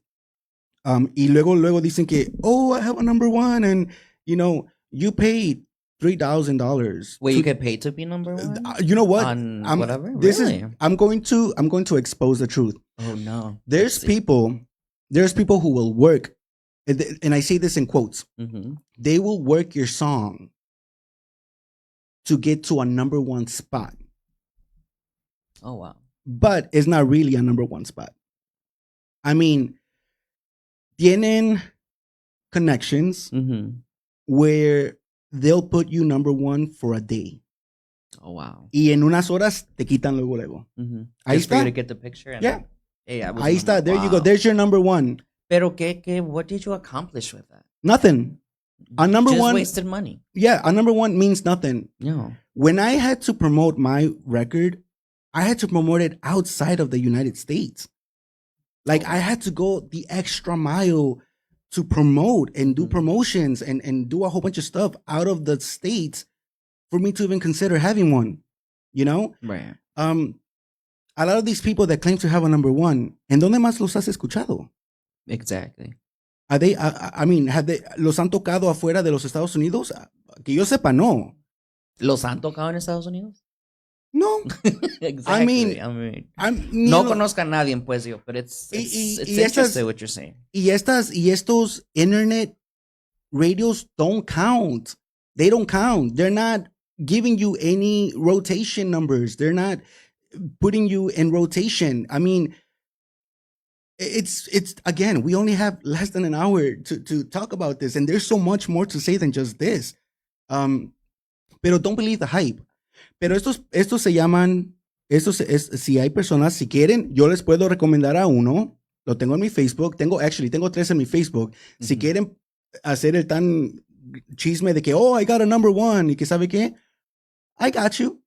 Y luego dicen que, oh, I have a number one, and you paid $3,000. Wait, you get paid to be number one? You know what? On whatever? I'm going to expose the truth. Oh no. There's people who will work, and I say this in quotes. Mm-hmm. They will work your song to get to a number one spot. Oh wow. But it's not really a number one spot. I mean, tienen connections where they'll put you number one for a day. Oh, wow. Y en unas horas te quitan luego. Mm-hmm. Ahí está. For you to get the picture. And yeah. Hey, ahí está. There you go. There's your number one. Pero what did you accomplish with that? Nothing. A number Just one. wasted money. Yeah, a number one means nothing. No. When I had to promote my record, I had to promote it outside of the United States. Like I had to go the extra mile to promote and do promotions and do a whole bunch of stuff out of the States for me to even consider having one, Right. A lot of these people that claim to have a number one, ¿en dónde más los has escuchado? Exactly. Are they, los han tocado afuera de los Estados Unidos? Que yo sepa, no. ¿Los han tocado en Estados Unidos? No. Exactly. No conozco a nadie, pues, yo, but it's interesting what you're saying. Y estos internet radios don't count. They don't count. They're not giving you any rotation numbers. They're not putting you in rotation. I mean, it's again, we only have less than an hour to talk about this, and there's so much more to say than just this. Pero don't believe the hype. Pero estos se llaman, si hay personas, si quieren, yo les puedo recomendar a uno. Lo tengo en mi Facebook. Tengo 3 en mi Facebook. Mm-hmm. Si quieren hacer el tan chisme de que, oh, I got a number one, y que sabe qué, I got you.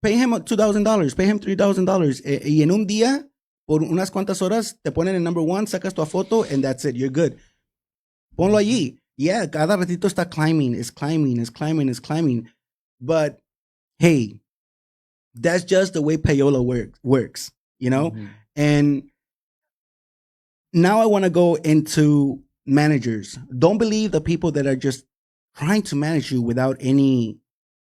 Pay him $2,000, pay him $3,000. Y en un día, por unas cuantas horas, te ponen en number one, sacas tu foto, and that's it, you're good. Ponlo allí. Yeah, cada ratito está climbing. But hey, that's just the way payola works, Mm-hmm. And now I want to go into managers. Don't believe the people that are just trying to manage you without any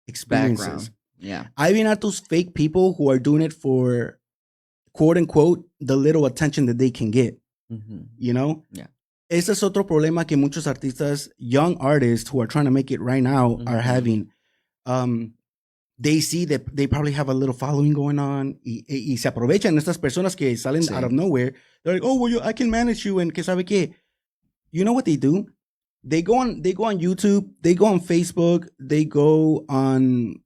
experiences. Background. Yeah. I've been at those fake people who are doing it for, quote unquote, the little attention that they can get. Mm-hmm. Yeah. Ese es otro problema que muchos artistas, young artists who are trying to make it right now, are having. They see that they probably have a little following going on y se aprovechan estas personas que salen out of nowhere. They're like, oh, well, I can manage you, and que sabe qué. You know what they do? They go on YouTube, they go on Facebook, they go on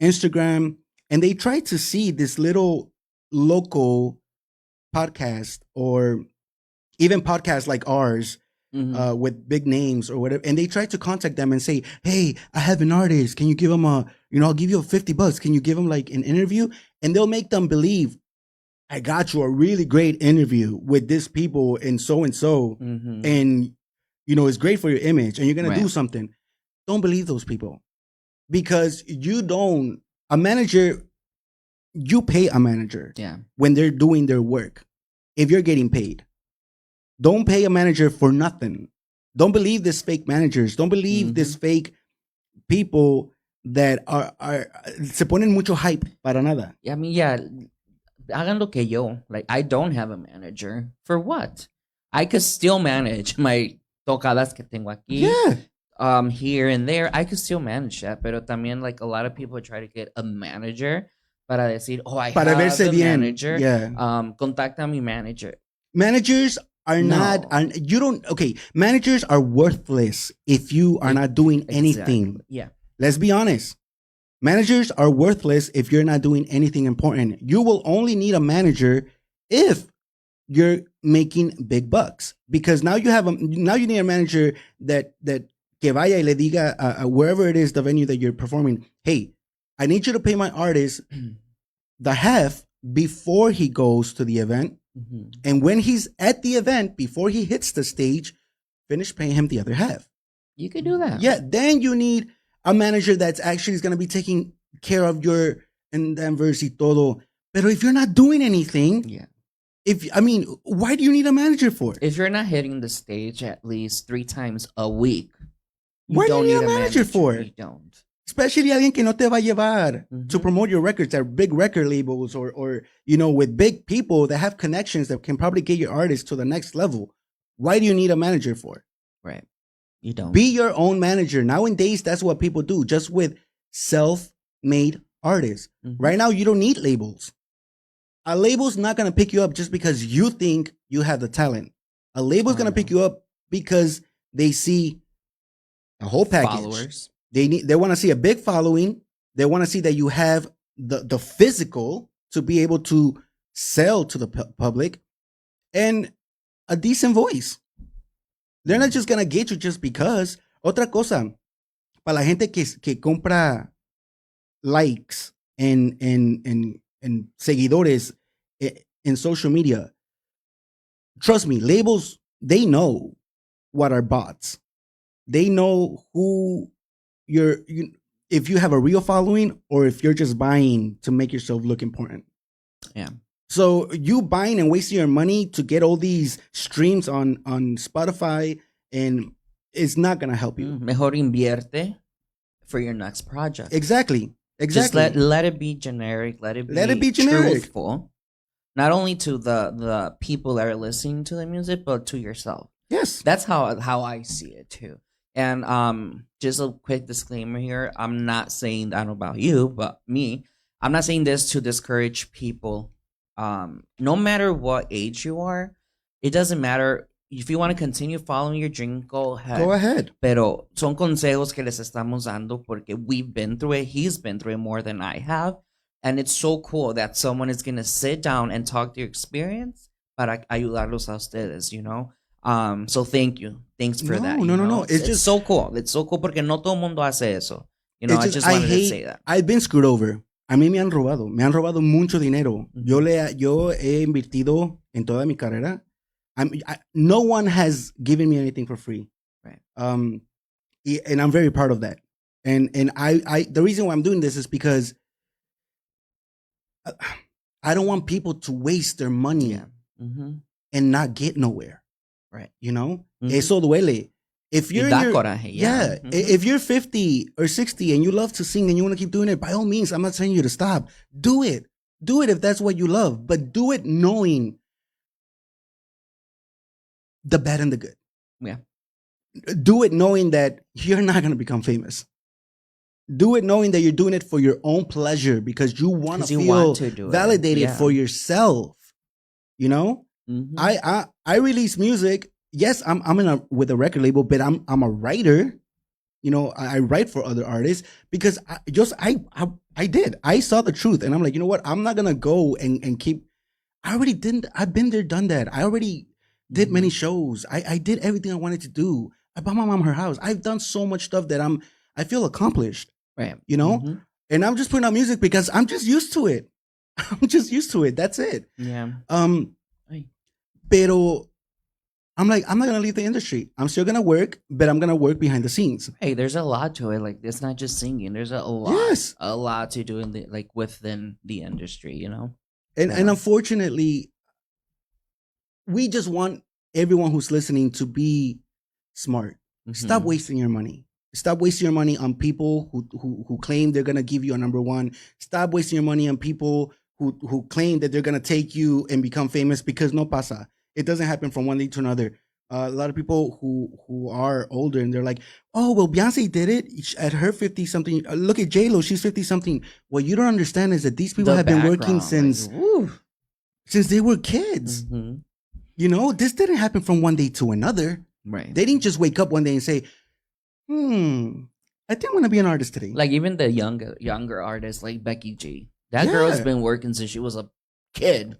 Instagram, and they try to see this little local podcast or even podcasts like ours with big names or whatever, and they try to contact them and say, hey, I have an artist, can you give him I'll give you $50, can you give him like an interview? And they'll make them believe, I got you a really great interview with this people and so, and it's great for your image and you're going to do something. Don't believe those people, because you pay a manager when they're doing their work. If you're getting paid, don't pay a manager for nothing. Don't believe these fake managers. Don't believe these fake people that are se ponen mucho hype para nada. I mean, hagan lo que yo. Like, I don't have a manager. For what? I could still manage my tocadas que tengo aquí. Yeah. Here and there. I could still manage that. Pero también, like, a lot of people try to get a manager para decir, I para have verse a bien. Manager. Yeah. Contacta a mi manager. Managers are not, managers are worthless if you are not doing anything. Yeah. Let's be honest. Managers are worthless if you're not doing anything important. You will only need a manager if you're making big bucks, because now you need a manager that que vaya y le diga wherever it is, the venue that you're performing, hey, I need you to pay my artist the half before he goes to the event. And when he's at the event, before he hits the stage, finish paying him the other half. You could do that. Yeah, then you need a manager that's actually going to be taking care of your endeavors y todo. Pero if you're not doing anything, why do you need a manager for? If you're not hitting the stage at least 3 times a week, why do you need a manager for? You don't. Especially alguien que no te va a llevar to promote your records at big record labels or with big people that have connections that can probably get your artist to the next level. Why do you need a manager for? Right. You don't. Be your own manager. Nowadays, that's what people do, just with self-made artists. Right now, you don't need labels. A label's not going to pick you up just because you think you have the talent. A label's going to pick you up because they see a whole package. Followers. They want to see a big following. They want to see that you have the physical to be able to sell to the public and a decent voice. They're not just going to get you just because. Otra cosa, para la gente que compra likes and seguidores in social media, trust me, labels, they know what are bots. They know who if you have a real following or if you're just buying to make yourself look important. Yeah. So you buying and wasting your money to get all these streams on Spotify, and it's not going to help you. Mejor invierte for your next project. Exactly. Just let it be generic. Let it be truthful. Not only to the people that are listening to the music, but to yourself. Yes. That's how I see it too. And just a quick disclaimer here. I'm not saying, I don't know about you, but me, I'm not saying this to discourage people. No matter what age you are, it doesn't matter. If you want to continue following your dream, go ahead. Go ahead. Pero son consejos que les estamos dando porque we've been through it. He's been through it more than I have. And it's so cool that someone is going to sit down and talk their experience para ayudarlos a ustedes, So thank you. Thanks for that. No. It's just so cool. It's so cool porque no todo el mundo hace eso. I just wanted to say that. I've been screwed over. A mí me han robado mucho dinero. Yo he invertido en toda mi carrera. No one has given me anything for free. Right. And I'm very proud of that. And I the reason why I'm doing this is because I don't want people to waste their money and not get nowhere. Right. Eso duele. If you're if you're 50 or 60 and you love to sing and you want to keep doing it, by all means, I'm not telling you to stop. Do it if that's what you love, but do it knowing the bad and the good. Yeah. Do it knowing that you're not going to become famous. Do it knowing that you're doing it for your own pleasure because you want to feel validated for yourself. I release music. Yes, I'm with a record label, but I'm a writer. I write for other artists because I did. I saw the truth and I'm like, you know what? I'm not gonna go and keep. I've been there, done that. I already did many shows. I did everything I wanted to do. I bought my mom her house. I've done so much stuff that I feel accomplished. Right. You know? And I'm just putting out music because I'm just used to it. I'm just used to it. That's it. Yeah. Pero I'm like, I'm not gonna leave the industry. I'm still gonna work, but I'm gonna work behind the scenes. Hey, there's a lot to it. Like, it's not just singing. There's a lot to do in the within the industry. You know. And unfortunately, we just want everyone who's listening to be smart. Stop wasting your money. Stop wasting your money on people who claim they're gonna give you a number one. Stop wasting your money on people who claim that they're gonna take you and become famous, because no pasa. It doesn't happen from one day to another. A lot of people who are older and they're like, oh, well, Beyonce did it at her 50 something. Look at J-Lo, she's 50 something. What you don't understand is that these people have been working since they were kids. You know, this didn't happen from one day to another. Right. They didn't just wake up one day and say, I think I'm gonna be an artist today. Like, even the younger artists like Becky G. That girl's been working since she was a kid.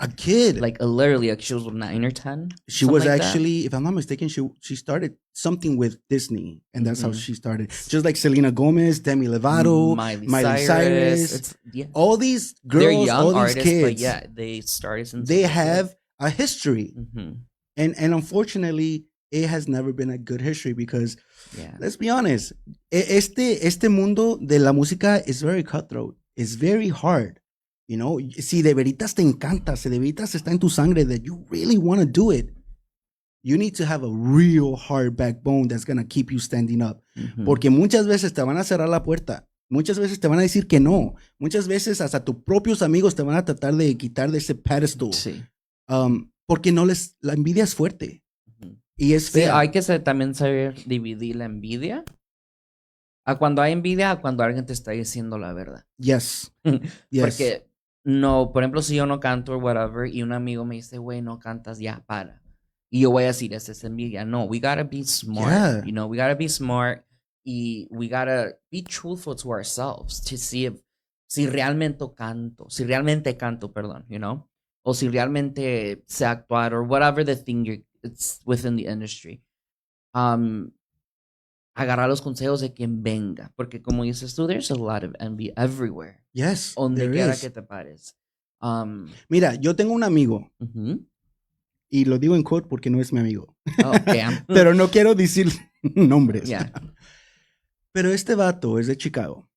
Like, literally, like, she was 9 or 10. She was actually, if I'm not mistaken, she started something with Disney, and that's how she started. Just like Selena Gomez, Demi Lovato, Miley Cyrus. All these girls, they're young all these artists, kids, but yeah, they started since they have a history, and unfortunately, it has never been a good history because, let's be honest, este mundo de la música is very cutthroat. It's very hard. You know, si de veritas te encanta, si de veritas está en tu sangre that you really want to do it, you need to have a real hard backbone that's going to keep you standing up. Porque muchas veces te van a cerrar la puerta. Muchas veces te van a decir que no. Muchas veces hasta tus propios amigos te van a tratar de quitar de ese pedestal. Sí. Porque la envidia es fuerte. Y es fea. Sí, hay que también saber dividir la envidia. A cuando hay envidia, a cuando alguien te está diciendo la verdad. Yes. Porque, no, por ejemplo, si yo no canto o whatever, y un amigo me dice, güey, no cantas, ya, para. Y yo voy a decir, esa es envidia. No, we gotta be smart. You know, we gotta be smart. Y we gotta be truthful to ourselves to see si realmente canto, perdón, you know? O si realmente sé actuar, or whatever the thing it's within the industry. Agarrar los consejos de quien venga. Porque como dices tú, there's a lot of envy everywhere. Yes, donde quiera que te pares. Mira, yo tengo un amigo. Y lo digo en quote porque no es mi amigo. Oh, damn. Pero no quiero decir nombres. Yeah. Pero este vato es de Chicago.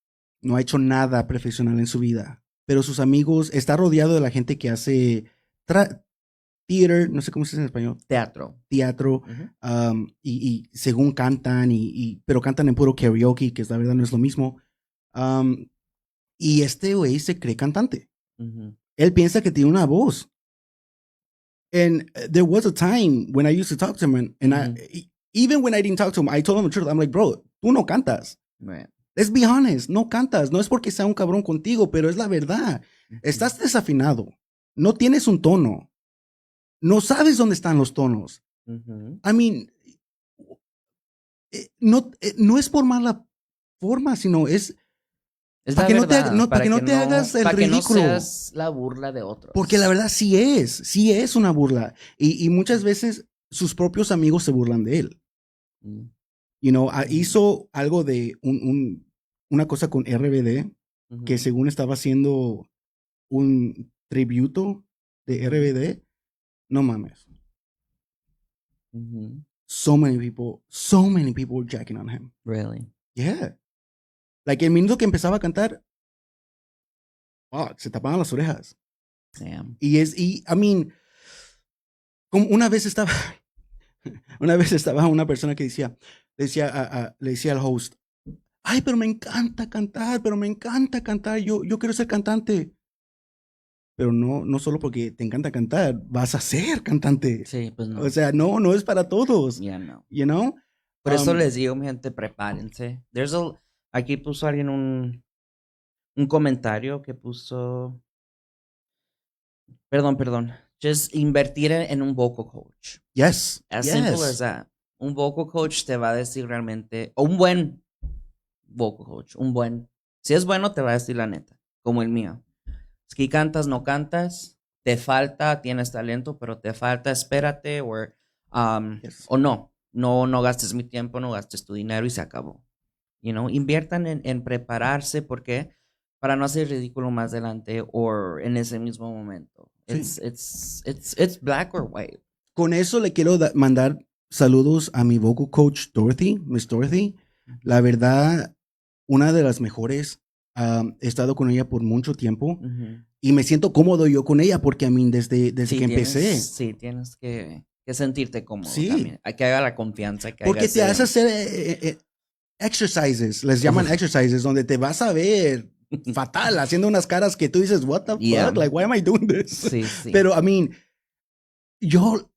No ha hecho nada profesional en su vida. Pero sus amigos, está rodeado de la gente que hace theater, no sé cómo se dice en español. Teatro. Y según cantan, pero cantan en puro karaoke, que la verdad no es lo mismo. Y este güey se cree cantante. Él piensa que tiene una voz. And there was a time when I used to talk to him, and even when I didn't talk to him, I told him the truth. I'm like, bro, tú no cantas. Right. Let's be honest, no cantas. No es porque sea un cabrón contigo, pero es la verdad. Estás desafinado. No tienes un tono. No sabes dónde están los tonos. I mean, no es por mala forma, sino es para que no te hagas el ridículo. Para que no seas la burla de otros. Porque la verdad sí es una burla. Y muchas veces sus propios amigos se burlan de él. You know, hizo algo de una cosa con RBD, que según estaba haciendo un tributo de RBD. No mames. So many people were jacking on him. Really? Yeah. Like, el minuto que empezaba a cantar, se tapaban las orejas. Damn. I mean, como una vez estaba una persona que le decía al host, ay, pero me encanta cantar, yo quiero ser cantante. Pero no solo porque te encanta cantar, vas a ser cantante. Sí, pues no. O sea, no es para todos. Yeah, no. You know? Por eso les digo, mi gente, prepárense. Aquí puso alguien un comentario que puso... Perdón. Just invertir en un vocal coach. Yes. As simple as that. Un vocal coach te va a decir realmente... O un buen vocal coach. Si es bueno, te va a decir la neta. Como el mío. Es que cantas, no cantas. Te falta, tienes talento, pero te falta, espérate. O Yes. O no gastes mi tiempo, no gastes tu dinero y se acabó. Inviertan en prepararse porque para no hacer ridículo más adelante o en ese mismo momento. Sí. It's black or white. Con eso le quiero mandar saludos a mi vocal coach Dorothy, Miss Dorothy. La verdad, una de las mejores. He estado con ella por mucho tiempo y me siento cómodo yo con ella porque, desde Sí, que empecé. Sí, tienes que sentirte cómodo Sí. también. Hay que haga la confianza. Porque te hace hacer exercises, les llaman exercises, donde te vas a ver fatal haciendo unas caras que tú dices, what the fuck, like, why am I doing this? Sí, sí. Pero, yo,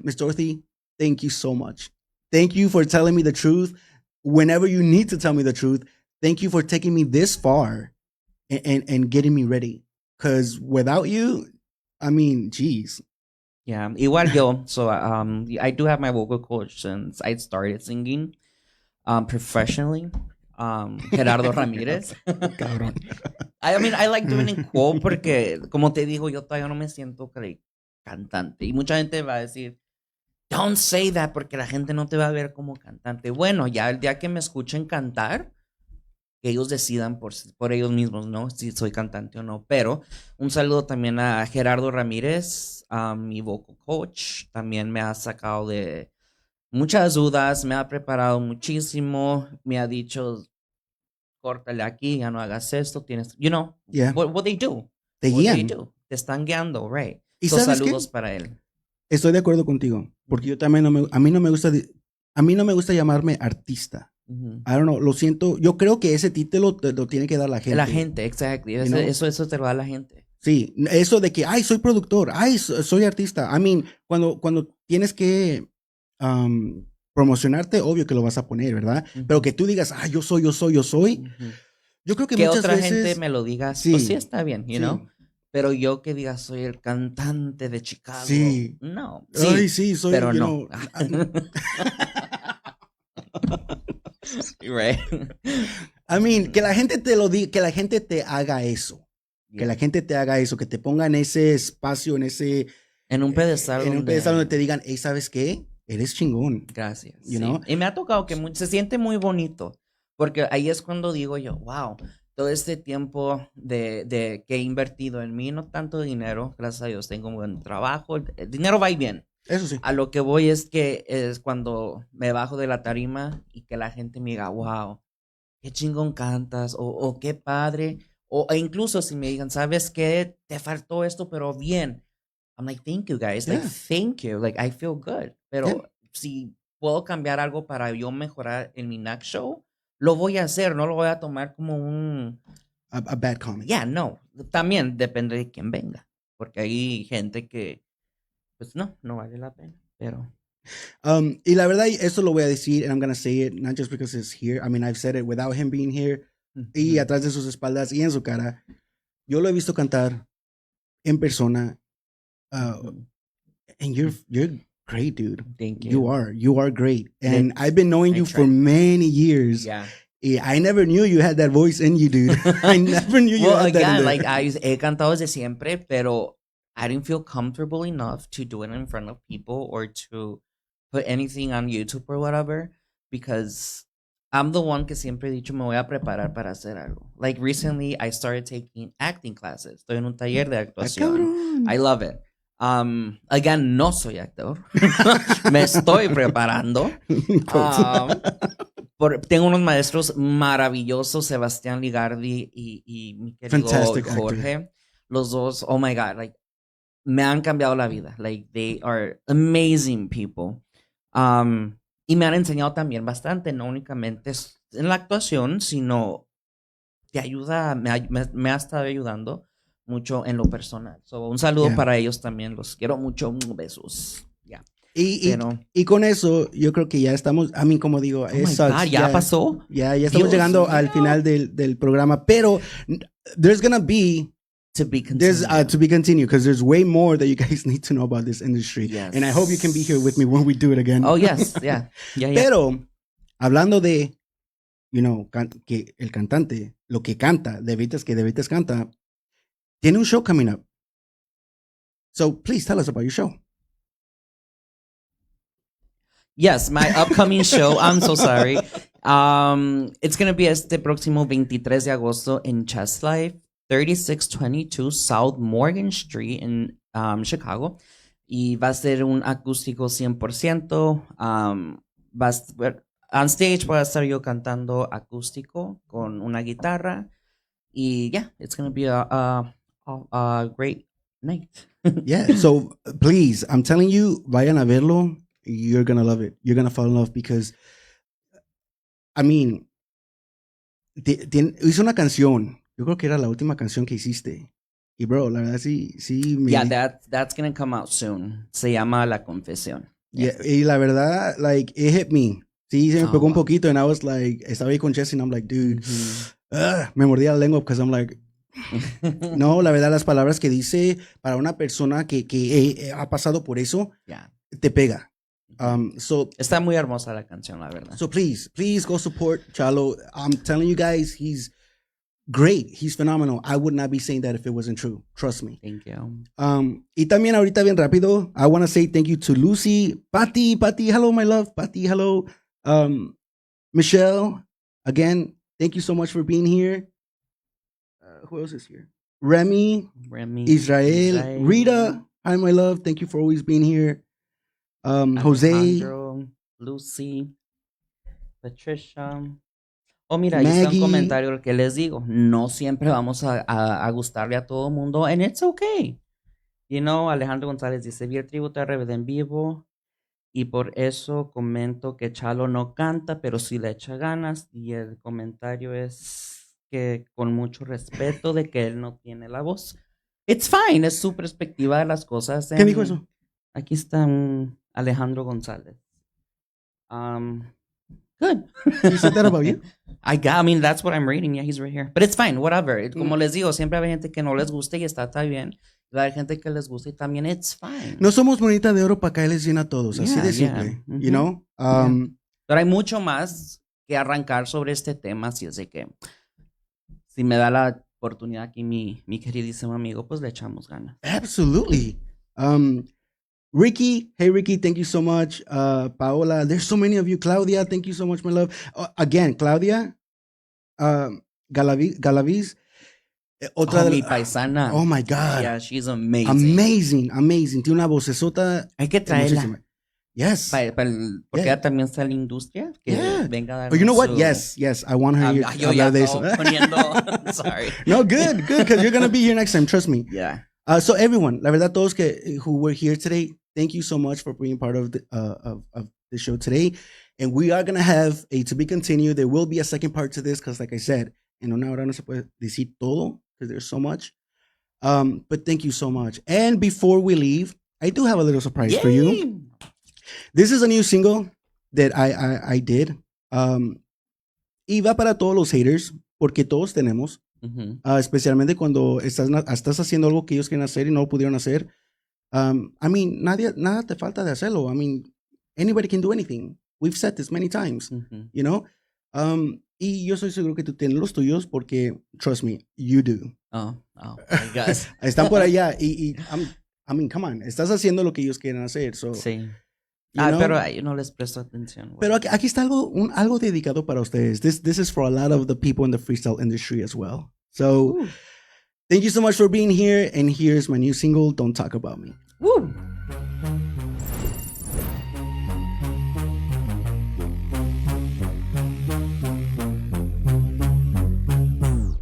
Miss Dorothy, thank you so much. Thank you for telling me the truth whenever you need to tell me the truth. Thank you for taking me this far and getting me ready. Because without you, geez. Yeah, igual yo. So I do have my vocal coach since I started singing professionally. Gerardo Ramírez. Cabrón. I like doing it cool porque, como te digo, yo todavía no me siento cantante. Y mucha gente va a decir, don't say that porque la gente no te va a ver como cantante. Bueno, ya el día que me escuchen cantar, que ellos decidan por ellos mismos, ¿no? Si soy cantante o no. Pero un saludo también a Gerardo Ramírez, mi vocal coach. También me ha sacado de muchas dudas, me ha preparado muchísimo. Me ha dicho, córtale aquí, ya no hagas esto. Tienes, Yeah. what they do. Te What they guían. do. Te están guiando, right? ¿Y sabes saludos qué? para él. Estoy de acuerdo contigo, porque yo también a mí no me gusta llamarme artista. I don't know, lo siento. Yo creo que ese título lo tiene que dar la gente. La gente, exactly. Eso te lo da la gente. Sí, eso de que, soy productor, soy artista. Cuando tienes que promocionarte, obvio que lo vas a poner, ¿verdad? Pero que tú digas, yo soy. Yo creo que muchas otra veces gente me lo diga, sí, pues sí está bien, you sí. know. Pero yo que diga soy el cantante de Chicago. Sí. No. Sí, soy, pero no. Right. Que la gente te lo diga, que la gente te haga eso. Yeah. Que la gente te haga eso, que te ponga en ese espacio, en un pedestal donde te digan, hey, ¿sabes qué? Eres chingón. Gracias. You know? Y me ha tocado que se siente muy bonito, porque ahí es cuando digo yo, wow, todo este tiempo de que he invertido en mí, no tanto dinero, gracias a Dios tengo un buen trabajo, el dinero va y bien. Eso sí. A lo que voy es cuando me bajo de la tarima y que la gente me diga, wow, qué chingón cantas, o qué padre, e incluso si me digan, ¿sabes qué? Te faltó esto, pero bien. I'm like, thank you guys, like, thank you, like, I feel good. Pero si puedo cambiar algo para yo mejorar en mi next show, lo voy a hacer, no lo voy a tomar como a bad comment. Yeah, no, también depende de quién venga, porque hay gente que, pues no vale la pena, pero... y la verdad, eso lo voy a decir, and I'm going to say it, not just because it's here. I've said it without him being here, y atrás de sus espaldas y en su cara. Yo lo he visto cantar en persona, and you're great, dude. Thank you. You are great. And I've been knowing you for many years. Yeah. I never knew you had that voice in you, dude. I never knew you had that in there. Like, he cantado desde siempre, pero I didn't feel comfortable enough to do it in front of people or to put anything on YouTube or whatever, because I'm the one que siempre he dicho me voy a preparar para hacer algo. Like, recently I started taking acting classes. Estoy en un taller de actuación. I love it. Again, no soy actor. Me estoy preparando. Tengo unos maestros maravillosos, Sebastián Ligardi y mi querido Jorge. Actor. Los dos, oh my God, like, me han cambiado la vida. Like, they are amazing people. Y me han enseñado también bastante, no únicamente en la actuación, sino te ayuda, me ha estado ayudando mucho en lo personal. So, un saludo para ellos también, los quiero mucho, besos. Yeah. Y con eso, yo creo que ya estamos, como digo, ¿ya pasó? Ya estamos llegando al final del programa, pero there's gonna be to be continued. To be continued, because there's way more that you guys need to know about this industry. Yes. And I hope you can be here with me when we do it again. Oh, yes, yeah. Pero, hablando de, que el cantante, lo que canta, De Veritas canta, tiene un show coming up. So, please tell us about your show. Yes, my upcoming show. I'm so sorry. It's going to be este próximo 23 de agosto in Chess Life, 3622 South Morgan Street in Chicago. Y va a ser un acústico 100%. On stage voy a estar yo cantando acústico con una guitarra. Y yeah, it's going to be a great night. Yeah, so please, I'm telling you, vayan a verlo. You're going to love it. You're going to fall in love because, I mean, hizo una canción. Yo creo que era la última canción que hiciste. Y bro, la verdad sí. Yeah, that's going to come out soon. Se llama La Confesión. Yeah, y la verdad, like, it hit me. Sí, se me pegó un poquito and I was like, estaba ahí con Jesse and I'm like, dude, me mordía la lengua because I'm like, no, la verdad, las palabras que dice para una persona que ha pasado por eso, yeah, te pega. So está muy hermosa la canción, la verdad. So please go support Chalo. I'm telling you guys, he's great. He's phenomenal. I would not be saying that if it wasn't true. Trust me. Thank you. Y también ahorita bien rápido, I want to say thank you to Lucy, Patty, hello, my love. Patty, hello. Michelle, again, thank you so much for being here. Who else is here? Remy, Israel, Rita, hi, my love. Thank you for always being here. Jose, Alejandro, Lucy, Patricia. Oh, mira, ahí Maggie. está un comentario que les digo. No siempre vamos a gustarle a todo el mundo, and it's okay. You know, Alejandro González dice, vi el tributo a Rebelde en vivo y por eso comento que Chalo no canta, pero sí le echa ganas. Y el comentario es que con mucho respeto de que él no tiene la voz. It's fine, es su perspectiva de las cosas. ¿Qué dijo eso? Aquí está Alejandro González. Good. He said that about you? I mean, that's what I'm reading. Yeah, he's right here. But it's fine, whatever. Como les digo, siempre hay gente que no les gusta y está bien. Y hay gente que les gusta y también it's fine. No somos monita de oro para caerles bien a todos. Así de simple. Yeah. You know? Pero hay mucho más que arrancar sobre este tema. Así es de que si me da la oportunidad aquí mi queridísimo amigo, pues le echamos ganas. Absolutely. Ricky, hey Ricky, thank you so much. Paola, there's so many of you. Claudia, thank you so much, my love. Again, Claudia, Galaviz, otra mi paisana. Oh my God. Yeah, she's amazing. Amazing. Tiene una vocesota. Hay que traerla. Yes. Porque ella también está en la industria. Que venga a dar you know what? Yes. I want her here. Yo ya estoy poniendo. Sorry. No, good, because you're going to be here next time. Trust me. Yeah. So everyone, la verdad, todos who were here today, thank you so much for being part of the show today. And we are going to have a to be continued. There will be a second part to this because, like I said, en una hora no se puede decir todo because there's so much. But thank you so much. And before we leave, I do have a little surprise for you. This is a new single that I did. Y va para todos los haters, porque todos tenemos. Especialmente cuando estás haciendo algo que ellos quieren hacer y no lo pudieron hacer. I mean, nada te falta de hacerlo. I mean, anybody can do anything. We've said this many times, you know? Y yo soy seguro que tú tienes los tuyos porque, trust me, you do. Oh my God. Están por allá y I mean, come on, estás haciendo lo que ellos quieren hacer. So, sí. You know? Pero yo no les presto atención. Pero aquí está algo dedicado para ustedes. This is for a lot of the people in the freestyle industry as well. So, thank you so much for being here. And here's my new single, Don't Talk About Me. Woo!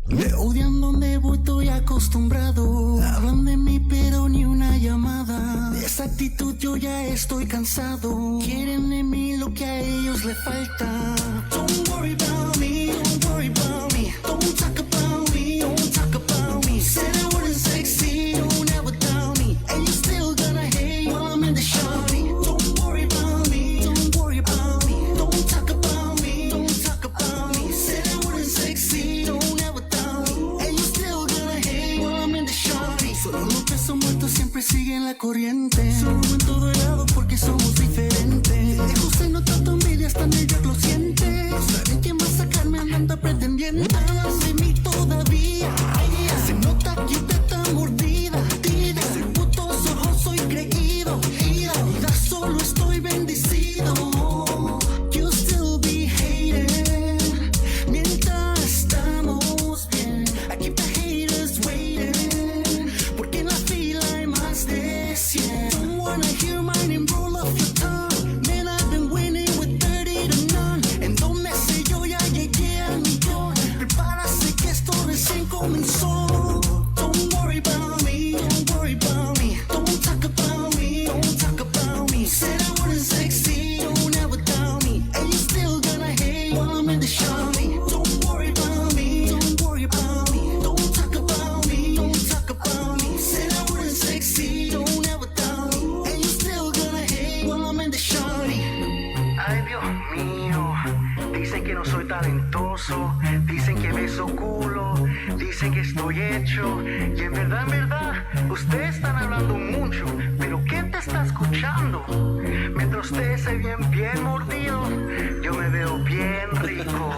Me odian donde voy, estoy acostumbrado. Hablan de mí, pero ni una llamada. De esa actitud yo ya estoy cansado. Quieren de mí lo que a ellos le falta. Don't worry about me, don't worry about me. Don't talk about me, don't talk about me. Said I wasn't sexy, don't ever doubt me. And you're still gonna hate while I'm in the shawty. Don't worry about me, don't worry about me. Don't talk about me, don't talk about me. Said I wasn't sexy, don't ever doubt me. And you're still gonna hate while I'm in the shawty. Solo los pesos muertos siempre siguen la corriente. Solo en todo el lado porque somos diferentes. Lejos se nota tu envidia, hasta en ellos lo siente. No saben quién va a sacarme andando pretendiendo. Hablas de mí todavía. Se nota que usted está mordida. En putos ojos soy creído. Vida solo estoy bendecido. hear my name roll off your tongue. Man, I've been winning with 30 to none. En donde sé yo ya llegué al millón. Prepárase que esto recién comenzó. Don't worry about me, don't worry about me. Don't talk about me, don't talk about me. Said I wouldn't succeed, don't ever doubt me. And you still gonna hate while I'm in the show. Don't worry about me, don't worry about me. Don't talk about me, don't talk about me. Said I wouldn't succeed, don't ever doubt me. And you still gonna hate while I'm in the show. Ay, Dios mío, dicen que no soy talentoso, dicen que beso culo, dicen que estoy hecho. Y en verdad, ustedes están hablando mucho, pero ¿quién te está escuchando? Mientras ustedes se ven bien mordidos, yo me veo bien rico.